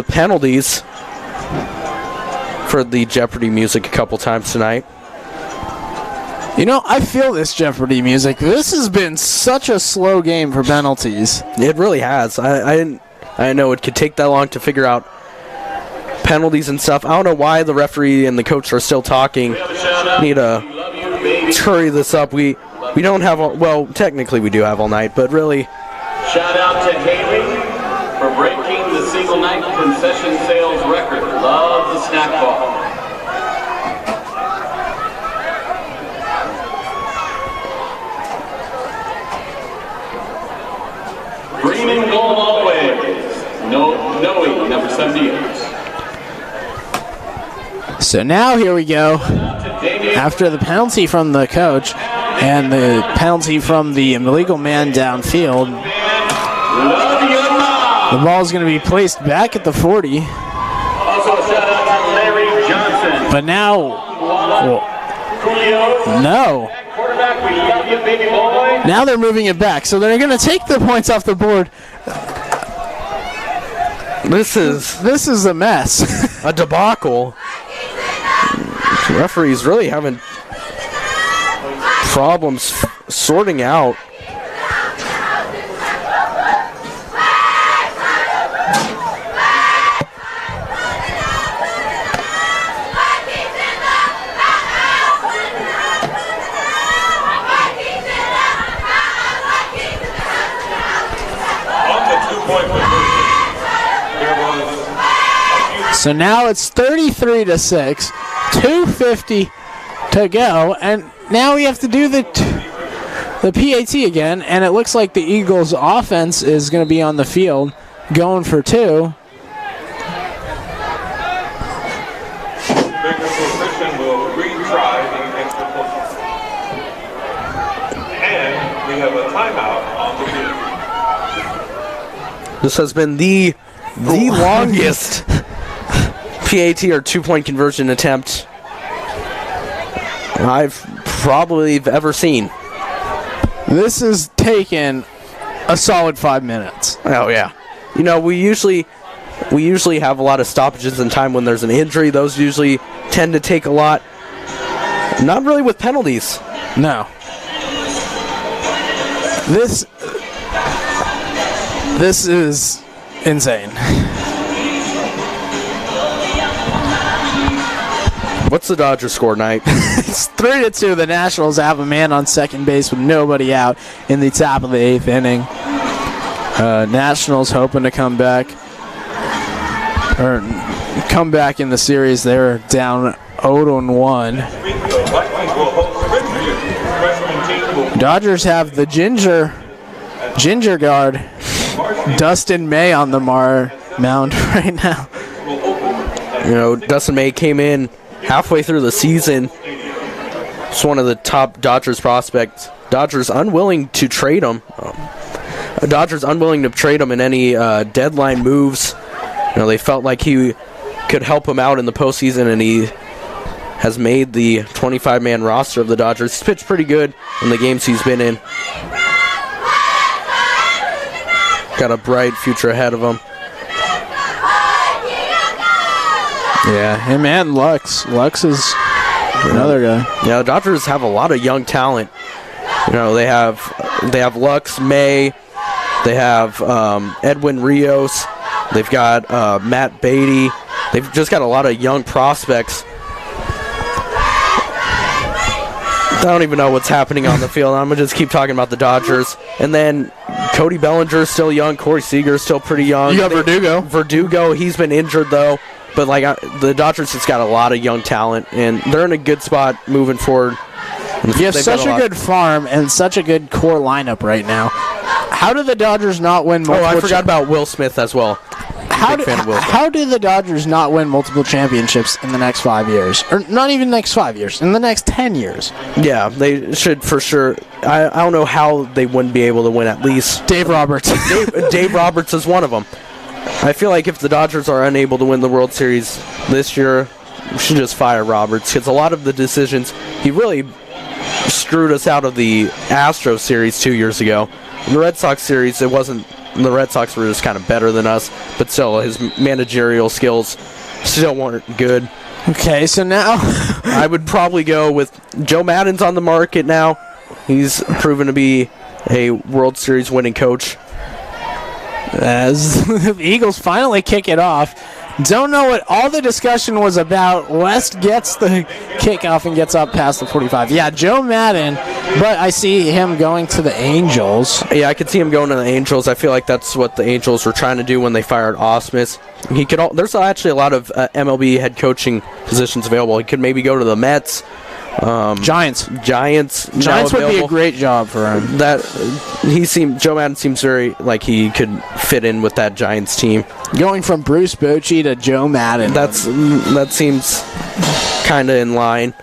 penalties for the Jeopardy music a couple times tonight. You know, I feel this Jeopardy music. This has been such a slow game for penalties. It really has. I know it could take that long to figure out penalties and stuff. I don't know why the referee and the coach are still talking. Need to hurry this up. We don't have well, technically we do have all night, but really. Shout out to Haley for breaking the single night concession sales record. Love the snack bar. Green and gold always. Noe, number 78. So now here we go. After the penalty from the coach and the penalty from the illegal man downfield, the ball is going to be placed back at the 40. Also a shout out to Larry Johnson. But now, no. Quarterback, we love you, baby boy. Now they're moving it back, so they're going to take the points off the board. This is a mess. a debacle. Referees really having problems sorting out. So now it's 33-6, 2:50 to go, and now we have to do the PAT again, and it looks like the Eagles' offense is going to be on the field going for two. Bakersfield Christian will retry the extra point. And we have a timeout on the field. This has been the longest PAT or 2-point conversion attempt I've probably ever seen. This has taken a solid 5 minutes. Oh yeah. You know, we usually have a lot of stoppages in time when there's an injury. Those usually tend to take a lot. Not really with penalties. No. This is insane. What's the Dodgers score tonight? It's 3-2. The Nationals have a man on second base with nobody out in the top of the 8th inning. Nationals hoping to come back in the series. They're down 0-1. Dodgers have the ginger guard Dustin May on the mound right now. You know, Dustin May came in halfway through the season. He's one of the top Dodgers prospects. Dodgers unwilling to trade him. In any deadline moves. You know, they felt like he could help him out in the postseason, and he has made the 25-man roster of the Dodgers. He's pitched pretty good in the games he's been in. Got a bright future ahead of him. Yeah, him and Lux. Lux is another guy. Yeah, the Dodgers have a lot of young talent. You know, they have Lux, May, they have Edwin Rios, they've got Matt Beatty. They've just got a lot of young prospects. I don't even know what's happening on the field. I'm going to just keep talking about the Dodgers. And then Cody Bellinger's still young. Corey Seager's still pretty young. You got Verdugo. Verdugo, he's been injured, though. But the Dodgers just got a lot of young talent, and they're in a good spot moving forward. You have such a good farm and such a good core lineup right now. How do the Dodgers not win multiple I forgot about Will Smith as well. How do the Dodgers not win multiple championships in the next 5 years? Or not even the next 5 years, in the next 10 years? Yeah, they should for sure. I don't know how they wouldn't be able to win at least. Dave Roberts. Dave Roberts is one of them. I feel like if the Dodgers are unable to win the World Series this year, we should just fire Roberts, because a lot of the decisions, he really screwed us out of the Astros series 2 years ago. In the Red Sox series, it wasn't. The Red Sox were just kind of better than us, but still, his managerial skills still weren't good. Okay, so now I would probably go with Joe Maddon's on the market now. He's proven to be a World Series winning coach. As the Eagles finally kick it off. Don't know what all the discussion was about. West gets the kickoff and gets up past the 45. Yeah, Joe Maddon, but I see him going to the Angels. Yeah, I could see him going to the Angels. I feel like that's what the Angels were trying to do when they fired Osmus. There's actually a lot of MLB head coaching positions available. He could maybe go to the Mets. Giants would be a great job for him. Joe Maddon seems very like he could fit in with that Giants team. Going from Bruce Bochy to Joe Maddon. That seems kind of in line.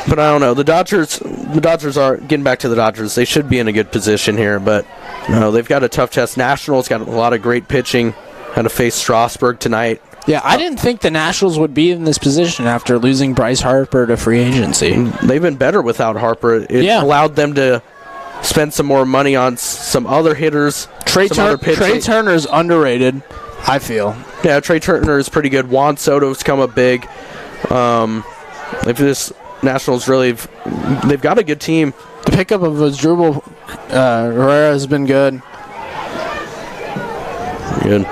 But I don't know. The Dodgers are getting back to the Dodgers. They should be in a good position here, but they've got a tough test. Nationals got a lot of great pitching. Had to face Strasburg tonight. Yeah, I didn't think the Nationals would be in this position after losing Bryce Harper to free agency. They've been better without Harper. It allowed them to spend some more money on some other hitters. Trey Turner's underrated, I feel. Yeah, Trey Turner is pretty good. Juan Soto's come up big. Nationals they've got a good team. The pickup of Asdrubal Herrera has been good. Good.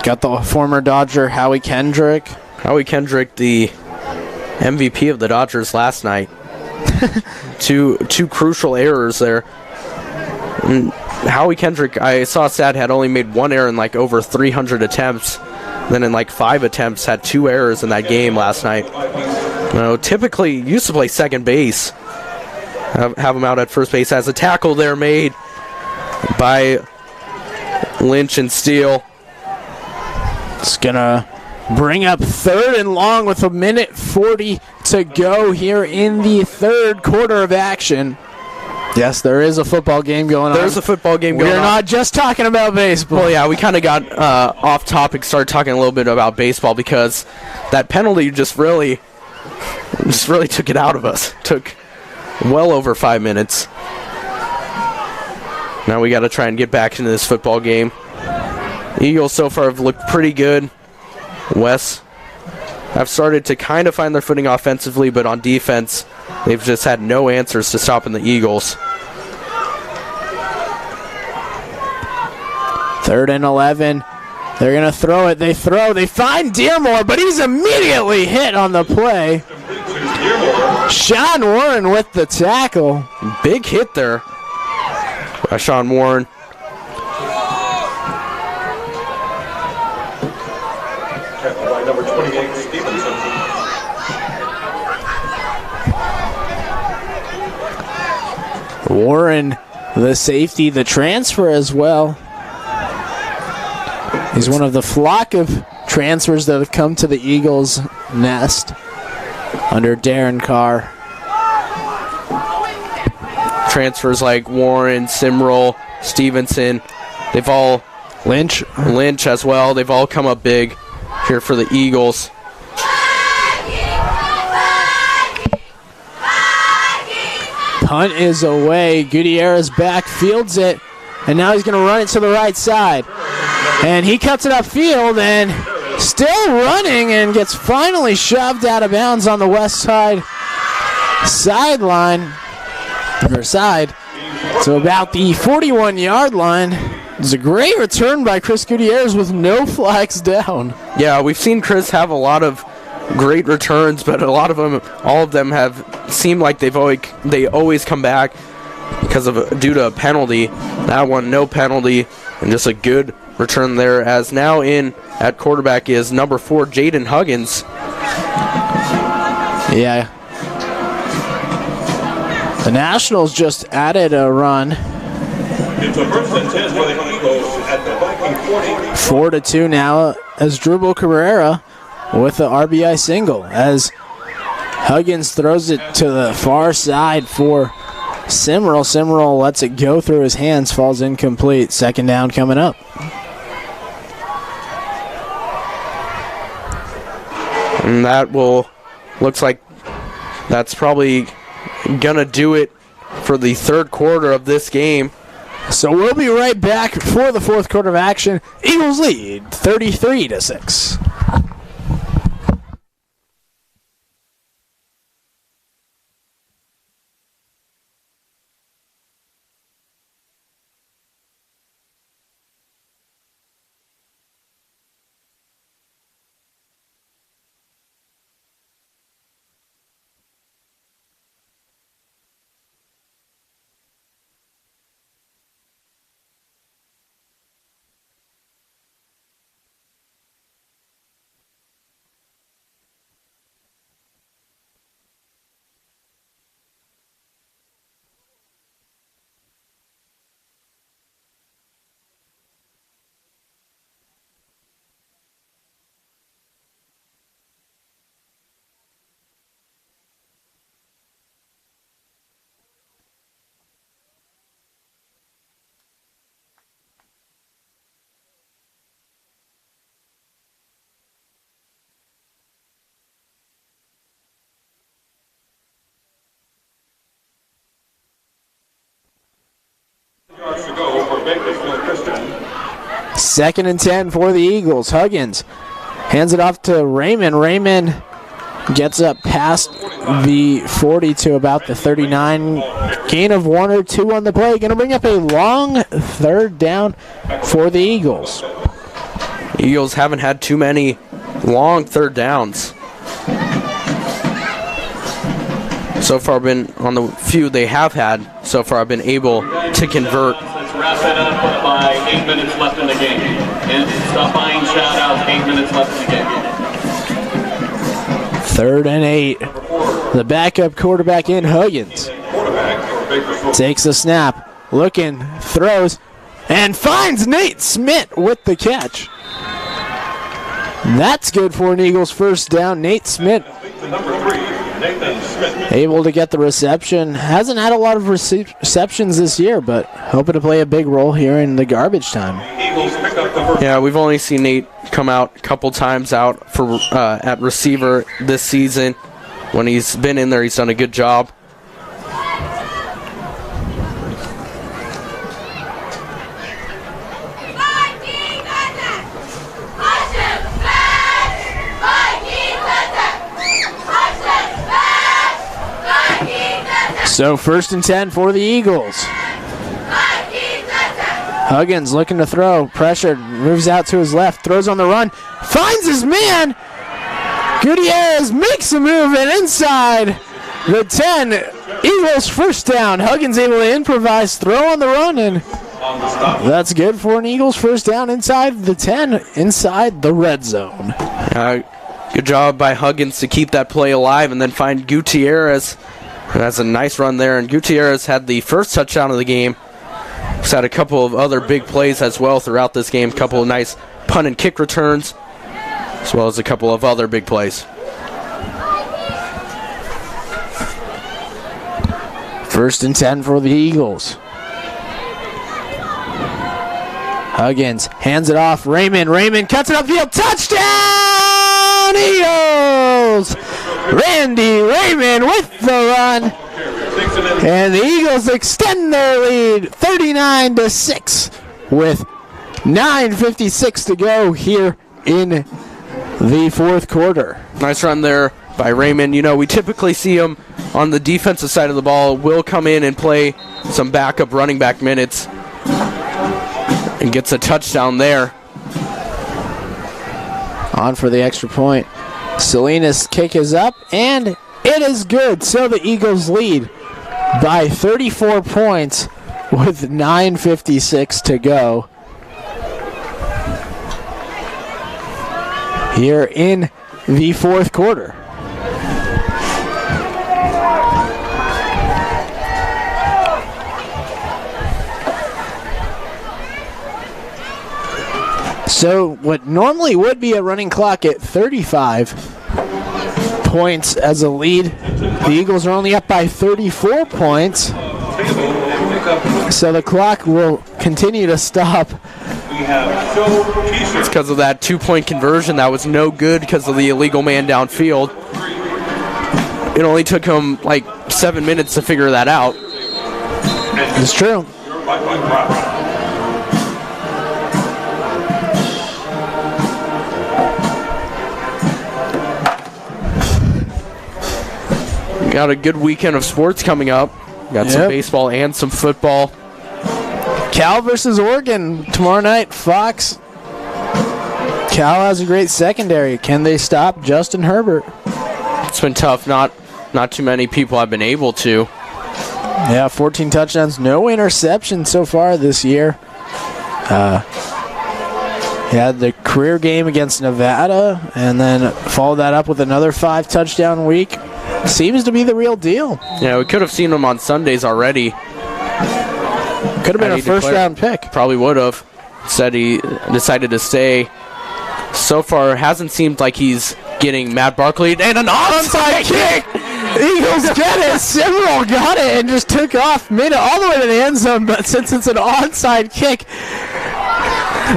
Got the former Dodger Howie Kendrick. Howie Kendrick, the MVP of the Dodgers last night. two crucial errors there. And Howie Kendrick, I saw stat, had only made one error in like over 300 attempts. Then in like 5 attempts, had 2 errors in that game last night. Typically used to play second base. Have him out at first base. Has a tackle there made by Lynch and Steele. It's going to bring up 3rd and long with 1:40 to go here in the 3rd quarter of action. Yes, there is a football game going on. There's a football game going on. We're not just talking about baseball. Well, yeah, we kind of got off topic, started talking a little bit about baseball because that penalty just really took it out of us. Took well over 5 minutes. Now we got to try and get back into this football game. Eagles so far have looked pretty good. Wes, have started to kind of find their footing offensively, but on defense, they've just had no answers to stopping the Eagles. 3rd and 11. They're going to throw it. They throw. They find Dearmore, but he's immediately hit on the play. Sean Warren with the tackle. Big hit there by Sean Warren. Number 28, Stevenson. Warren, the safety, the transfer as well. He's one of the flock of transfers that have come to the Eagles' nest under Darren Carr. Transfers like Warren, Simrell, Stevenson, they've all, Lynch as well, they've all come up big here for the Eagles. Punt is away. Gutierrez back, fields it, and now he's going to run it to the right side. And he cuts it upfield and still running and gets finally shoved out of bounds on the west side sideline, or side. So about the 41-yard line. It's a great return by Chris Gutierrez with no flags down. Yeah, we've seen Chris have a lot of great returns, but a lot of them, all of them have seemed like they always come back due to a penalty. That one, no penalty, and just a good return there. As now in at quarterback is number 4, Jaden Huggins. Yeah. The Nationals just added a run. It's a 1st and 10 for the Eagles at the Viking 40. 4-2 now as Drupal Cabrera with the RBI single as Huggins throws it to the far side for Simrell. Simrell lets it go through his hands, falls incomplete. 2nd down coming up. And that looks like that's probably gonna do it for the 3rd quarter of this game. So we'll be right back for the 4th quarter of action. Eagles lead 33-6. Yards to go for Bakersfield Christian. 2nd and 10 for the Eagles. Huggins hands it off to Raymond. Raymond gets up past the 40 to about the 39. Gain of 1 or 2 on the play. Going to bring up a long 3rd down for the Eagles. Eagles haven't had too many long 3rd downs. So far, been on the few they have had so far, I've been able to convert. Let's wrap it up by 8 minutes left in the game. And stop buying shout-outs, 8 minutes left in the game. 3rd and 8. The backup quarterback in Huggins. Takes the snap, looking, throws, and finds Nate Smith with the catch. That's good for an Eagles 1st down. Nate Smith able to get the reception. Hasn't had a lot of receptions this year, but hoping to play a big role here in the garbage time. Yeah, we've only seen Nate come out a couple times out for at receiver this season. When he's been in there, he's done a good job. So 1st and 10 for the Eagles. Huggins looking to throw. Pressured. Moves out to his left. Throws on the run. Finds his man. Gutierrez makes a move and inside the 10. Eagles first down. Huggins able to improvise. Throw on the run, and that's good for an Eagles first down inside the 10, inside the red zone. Good job by Huggins to keep that play alive and then find Gutierrez. That's a nice run there, and Gutierrez had the first touchdown of the game. He's had a couple of other big plays as well throughout this game, a couple of nice punt and kick returns, as well as a couple of other big plays. 1st and 10 for the Eagles. Huggins hands it off. Raymond cuts it upfield. Touchdown, Eagles! Randy Raymond with the run. And the Eagles extend their lead 39-6 with 9:56 to go here in the 4th quarter. Nice run there by Raymond. You know, we typically see him on the defensive side of the ball. Will come in and play some backup running back minutes and gets a touchdown there. On for the extra point. Salinas' kick is up, and it is good. So the Eagles lead by 34 points with 9:56 to go here in the 4th quarter. So what normally would be a running clock at 35 points as a lead, the Eagles are only up by 34 points. So the clock will continue to stop. It's because of that 2-point conversion that was no good because of the illegal man downfield. It only took him like 7 minutes to figure that out. It's true. Got a good weekend of sports coming up. Got some baseball and some football. Cal versus Oregon tomorrow night, Fox. Cal has a great secondary. Can they stop Justin Herbert? It's been tough. Not too many people have been able to. Yeah, 14 touchdowns, no interceptions so far this year. He had the career game against Nevada and then followed that up with another 5-touchdown week. Seems to be the real deal. Yeah, we could have seen him on Sundays already. Could have been a first-round pick. Probably would have. Instead, he decided to stay. So far, it hasn't seemed like he's getting Matt Barkley and an onside kick. Eagles get it. Simrel got it and just took off, made it all the way to the end zone. But since it's an onside kick,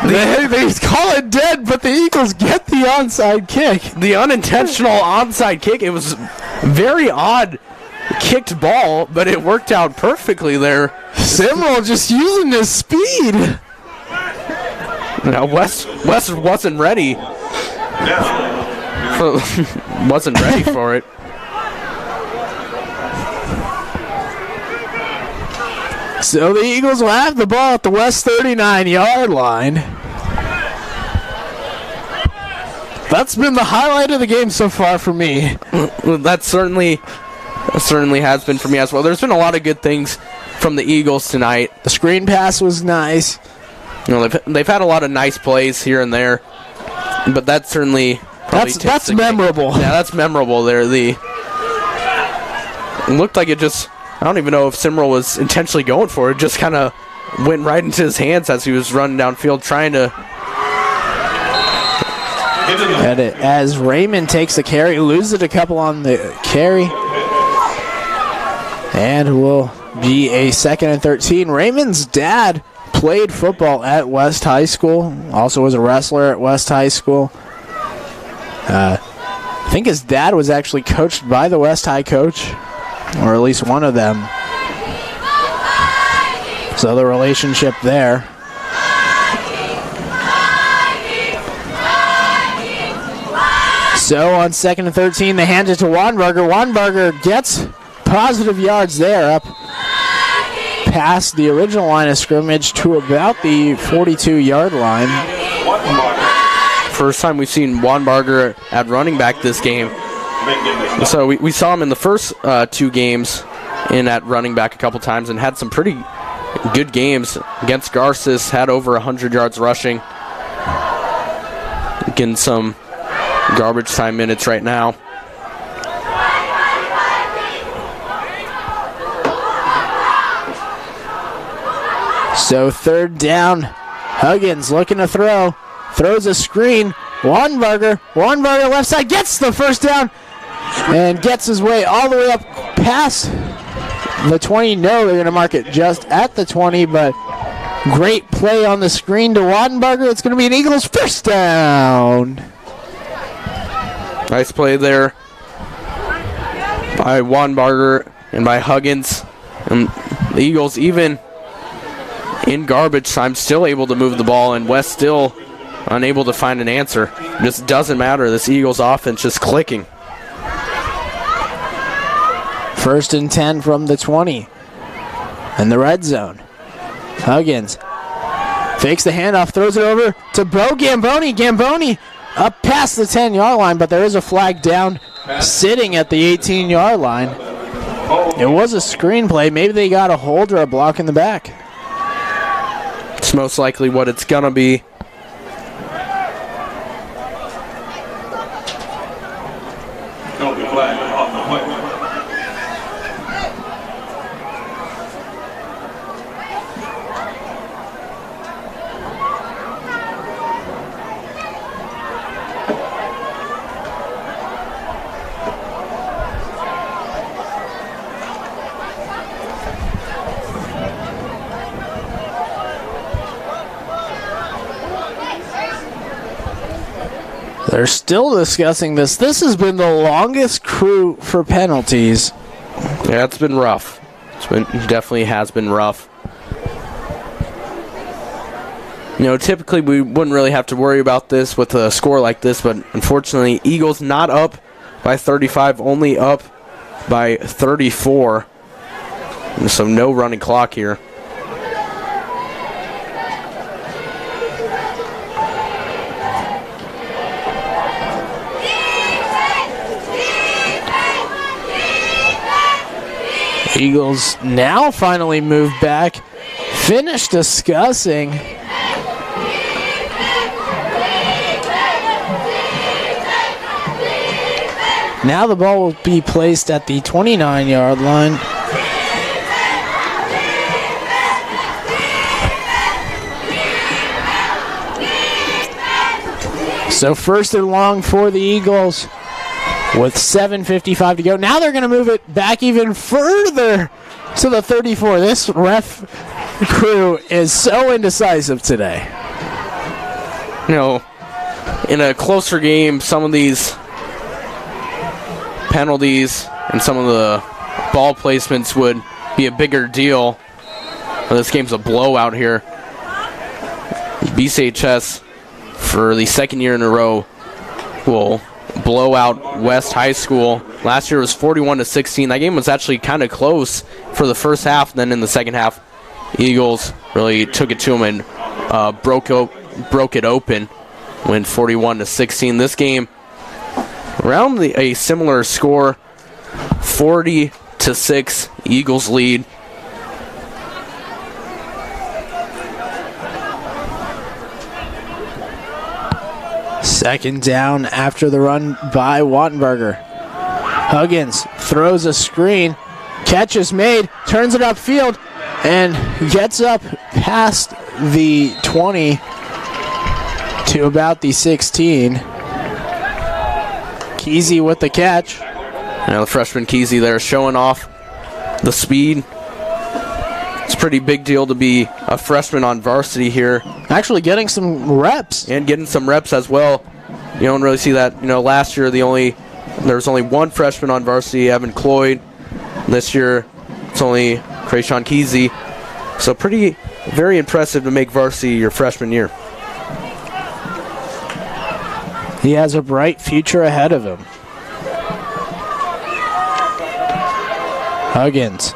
they call it dead. But the Eagles get the onside kick. The unintentional onside kick. It was very odd kicked ball, but it worked out perfectly there. Simrel just using his speed. Now Wes wasn't ready. Wasn't ready for it. So the Eagles will have the ball at the West 39-yard line. That's been the highlight of the game so far for me. Well, that certainly has been for me as well. There's been a lot of good things from the Eagles tonight. The screen pass was nice. You know, they've had a lot of nice plays here and there, but that certainly that's memorable. Yeah, that's memorable there. It looked like it just, I don't even know if Simrel was intentionally going for it. Just kind of went right into his hands as he was running downfield trying to. As Raymond takes the carry, loses a couple on the carry, and will be a 2nd and 13. Raymond's dad played football at West High School, also was a wrestler at West High School. I think his dad was actually coached by the West High coach, or at least one of them. So the relationship there. So on 2nd and 13, they hand it to Wanberger. Wanberger gets positive yards there, up past the original line of scrimmage to about the 42-yard line. First time we've seen Wanbarger at running back this game. So we saw him in the first 2 games in at running back a couple times and had some pretty good games against Garces, had over 100 yards rushing. Getting some garbage time minutes right now. So 3rd down, Huggins looking to throw, throws a screen, Wanbarger left side gets the first down and gets his way all the way up past the 20. No, they're going to mark it just at the 20, but great play on the screen to Wanbarger. It's going to be an Eagles first down. Nice play there by Wanbarger and by Huggins. And the Eagles, even in garbage time, still able to move the ball, and West still unable to find an answer. It just doesn't matter. This Eagles offense just clicking. 1st and 10 from the 20 in the red zone. Huggins fakes the handoff, throws it over to Bo Gamboni. Gamboni up past the 10-yard line, but there is a flag down sitting at the 18-yard line. It was a screen play. Maybe they got a hold or a block in the back. It's most likely what it's going to be. Don't be flag off the play. They're still discussing this. This has been the longest crew for penalties. Yeah, it's been rough. Definitely has been rough. You know, typically we wouldn't really have to worry about this with a score like this, but unfortunately, Eagles not up by 35, only up by 34. And so no running clock here. Eagles now finally move back, finish discussing. Now the ball will be placed at the 29-yard line. So 1st and long for the Eagles with 7:55 to go. Now they're going to move it back even further to the 34. This ref crew is so indecisive today. You know, in a closer game, some of these penalties and some of the ball placements would be a bigger deal. Well, this game's a blowout here. BCHS, for the 2nd year in a row, will blow out West High School. Last year was 41-16. That game was actually kind of close for the first half. Then in the second half, Eagles really took it to them and broke it open, went 41-16. This game around a similar score, 40-6. Eagles lead. Second down after the run by Wattenberger. Huggins throws a screen. Catch is made. Turns it upfield and gets up past the 20 to about the 16. Kesey with the catch. Now the freshman Kesey there showing off the speed. It's a pretty big deal to be a freshman on varsity here. Actually getting some reps. And getting some reps as well. You don't really see that. You know, last year there was only one freshman on varsity, Evan Cloyd. This year it's only Krayshawn Kesey. So very impressive to make varsity your freshman year. He has a bright future ahead of him. Huggins.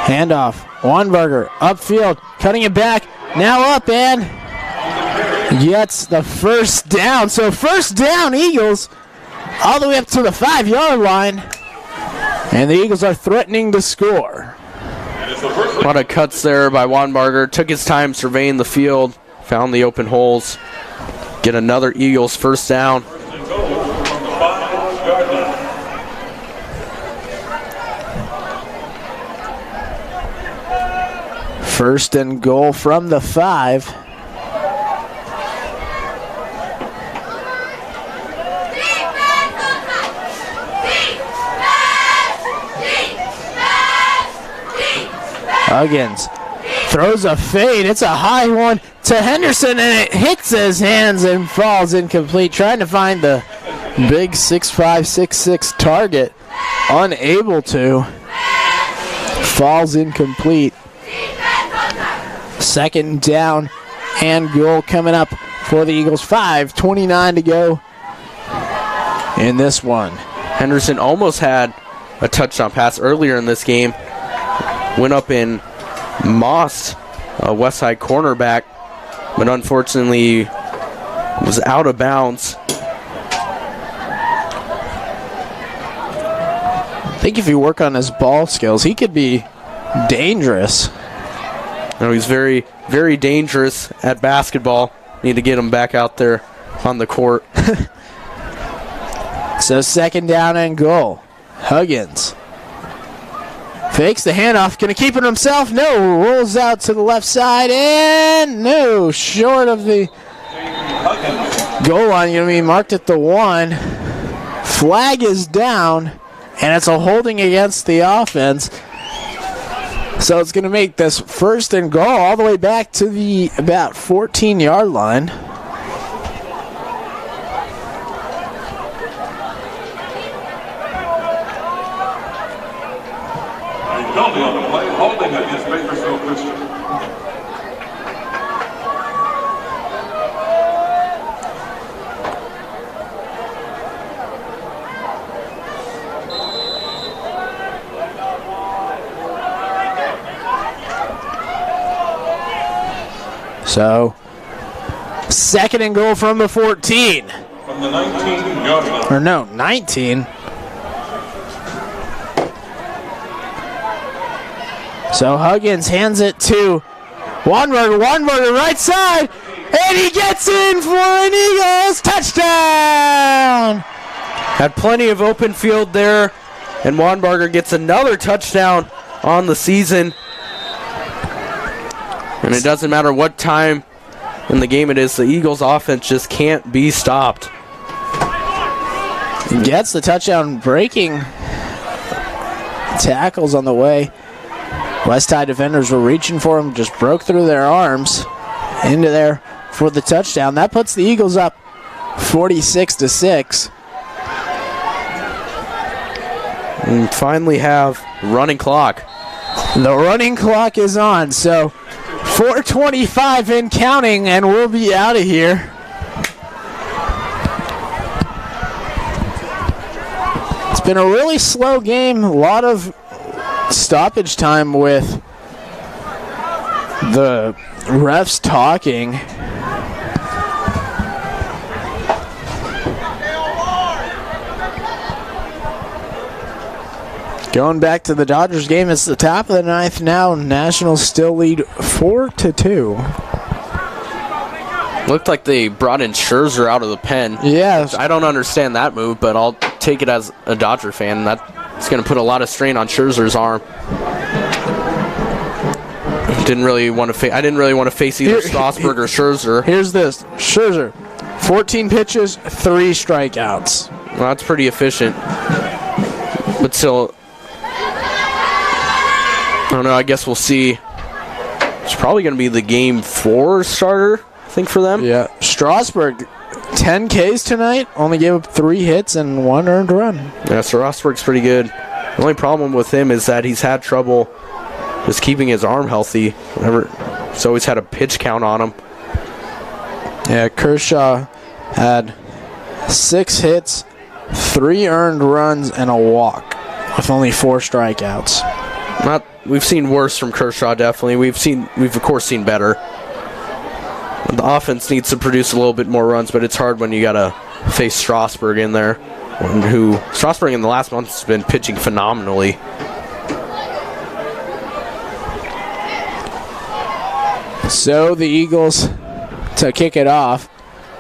Handoff. Weinberger upfield. Cutting it back. Now up and gets the first down. So first down, Eagles, all the way up to the 5-yard line. And the Eagles are threatening to score. A lot of cuts there by Weinberger. Took his time surveying the field. Found the open holes. Get another Eagles first down. First and goal from the 5. Huggins throws a fade. It's a high one to Henderson, and it hits his hands and falls incomplete. Trying to find the big 6'5", 6'6" target. Unable to. Falls incomplete. Second down and goal coming up for the Eagles. 5:29 to go in this one. Henderson almost had a touchdown pass earlier in this game. Went up in Moss, a West Side cornerback, but unfortunately was out of bounds. I think if you work on his ball skills, he could be dangerous. No, he's very, very dangerous at basketball. Need to get him back out there on the court. So second down and goal. Huggins fakes the handoff. Going to keep it himself. No. Rolls out to the left side. And no. Short of the goal line. Going to be marked at the 1. Flag is down. And it's a holding against the offense. So it's going to make this first and goal all the way back to the about 14-yard line. Penalty on the play, holding against Bakersfield Christian. So, second and goal from the 14. From the 19-yard line. Or no, 19. So Huggins hands it to Weinberger right side, and he gets in for an Eagles touchdown! Had plenty of open field there, and Weinberger gets another touchdown on the season. And it doesn't matter what time in the game it is, the Eagles offense just can't be stopped. Gets the touchdown, breaking tackles on the way. West High defenders were reaching for him, just broke through their arms into there for the touchdown. That puts the Eagles up 46-6. And finally have running clock. The running clock is on, so 4:25 and counting, and we'll be out of here. It's been a really slow game, a lot of stoppage time with the refs talking. Going back to the Dodgers game, it's the top of the ninth now. Nationals still lead 4-2. Looked like they brought in Scherzer out of the pen. Yeah. I don't understand that move, but I'll take it as a Dodger fan. That's going to put a lot of strain on Scherzer's arm. I didn't really want to face either Strasburg or Scherzer. Here's this. Scherzer, 14 pitches, 3 strikeouts. Well, that's pretty efficient. But still, I don't know. I guess we'll see. It's probably going to be the game 4 starter, I think, for them. Yeah. Strasburg, 10 Ks tonight, only gave up 3 hits and 1 earned run. Yeah, Strasburg's pretty good. The only problem with him is that he's had trouble just keeping his arm healthy. He's always had a pitch count on him. Yeah, Kershaw had 6 hits, 3 earned runs, and a walk with only 4 strikeouts. We've seen worse from Kershaw, definitely. We've of course seen better. The offense needs to produce a little bit more runs, but it's hard when you gotta face Strasburg in there, who Strasburg in the last month has been pitching phenomenally. So the Eagles to kick it off.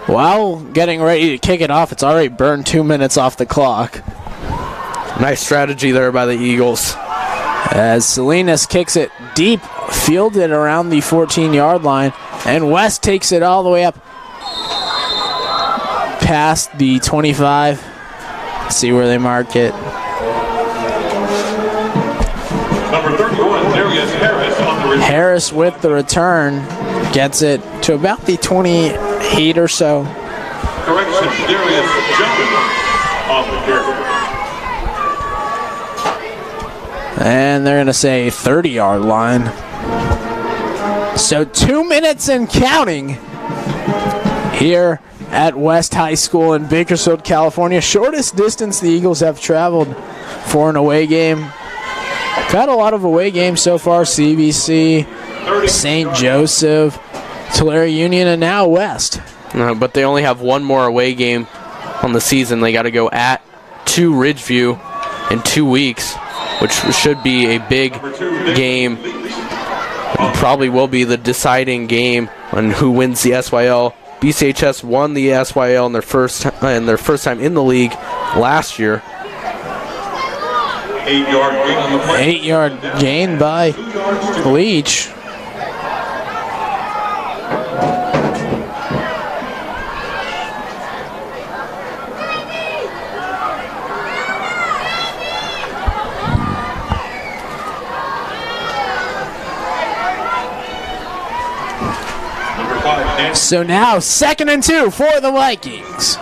While getting ready to kick it off, it's already burned 2 minutes off the clock. Nice strategy there by the Eagles. As Salinas kicks it deep, fielded around the 14-yard line, and West takes it all the way up past the 25. Let's see where they mark it. Number 31, Darius Harris on the return. Harris with the return gets it to about the 28 or so. Correction, Darius Jones on the carry. And they're going to say 30-yard line. So 2 minutes and counting here at West High School in Bakersfield, California. Shortest distance the Eagles have traveled for an away game. We've had a lot of away games so far. CBC, St. Joseph, Tulare Union, and now West. But they only have one more away game on the season. They got to go to Ridgeview in 2 weeks, which should be a big game. It probably will be the deciding game on who wins the SYL. BCHS won the SYL in their first time in the league last year. 8-yard gain on the play. 8-yard gain by Leach. So now 2nd and 2 for the Vikings.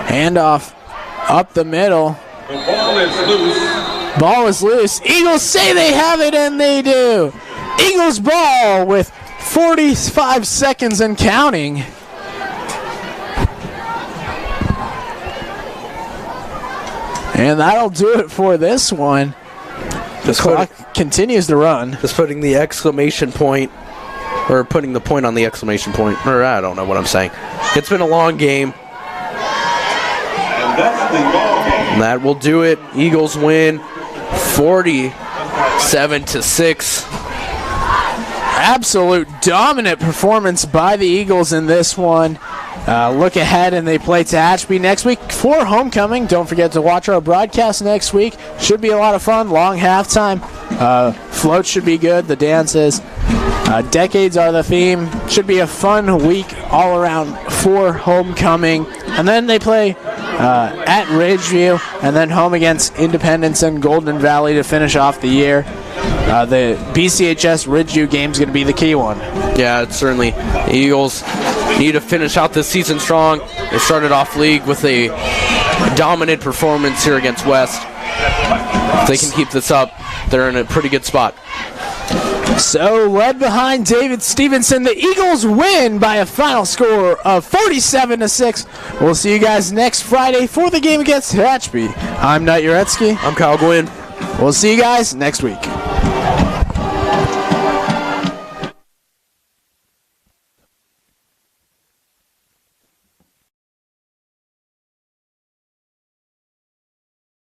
Handoff up the middle. The ball is loose. Ball is loose. Eagles say they have it, and they do. Eagles ball with 45 seconds and counting. And that'll do it for this one. The clock continues to run. Just putting the exclamation point, or putting the point on the exclamation point, or I don't know what I'm saying. It's been a long game. And that's the ball game. And that will do it. Eagles win 47-6. Absolute dominant performance by the Eagles in this one. Look ahead, and they play Tehachapi next week for homecoming. Don't forget to watch our broadcast next week. Should be a lot of fun. Long halftime. Floats should be good. The dances. Decades are the theme. Should be a fun week all around for homecoming. And then they play at Ridgeview, and then home against Independence and Golden Valley to finish off the year. The BCHS Ridgeview game is going to be the key one. Yeah, it's certainly. The Eagles need to finish out this season strong. They started off league with a dominant performance here against West. If they can keep this up, they're in a pretty good spot. So, led behind David Stevenson, the Eagles win by a final score of 47-6. We'll see you guys next Friday for the game against Tehachapi. I'm Nate Jarecki. I'm Kyle Gwynn. We'll see you guys next week.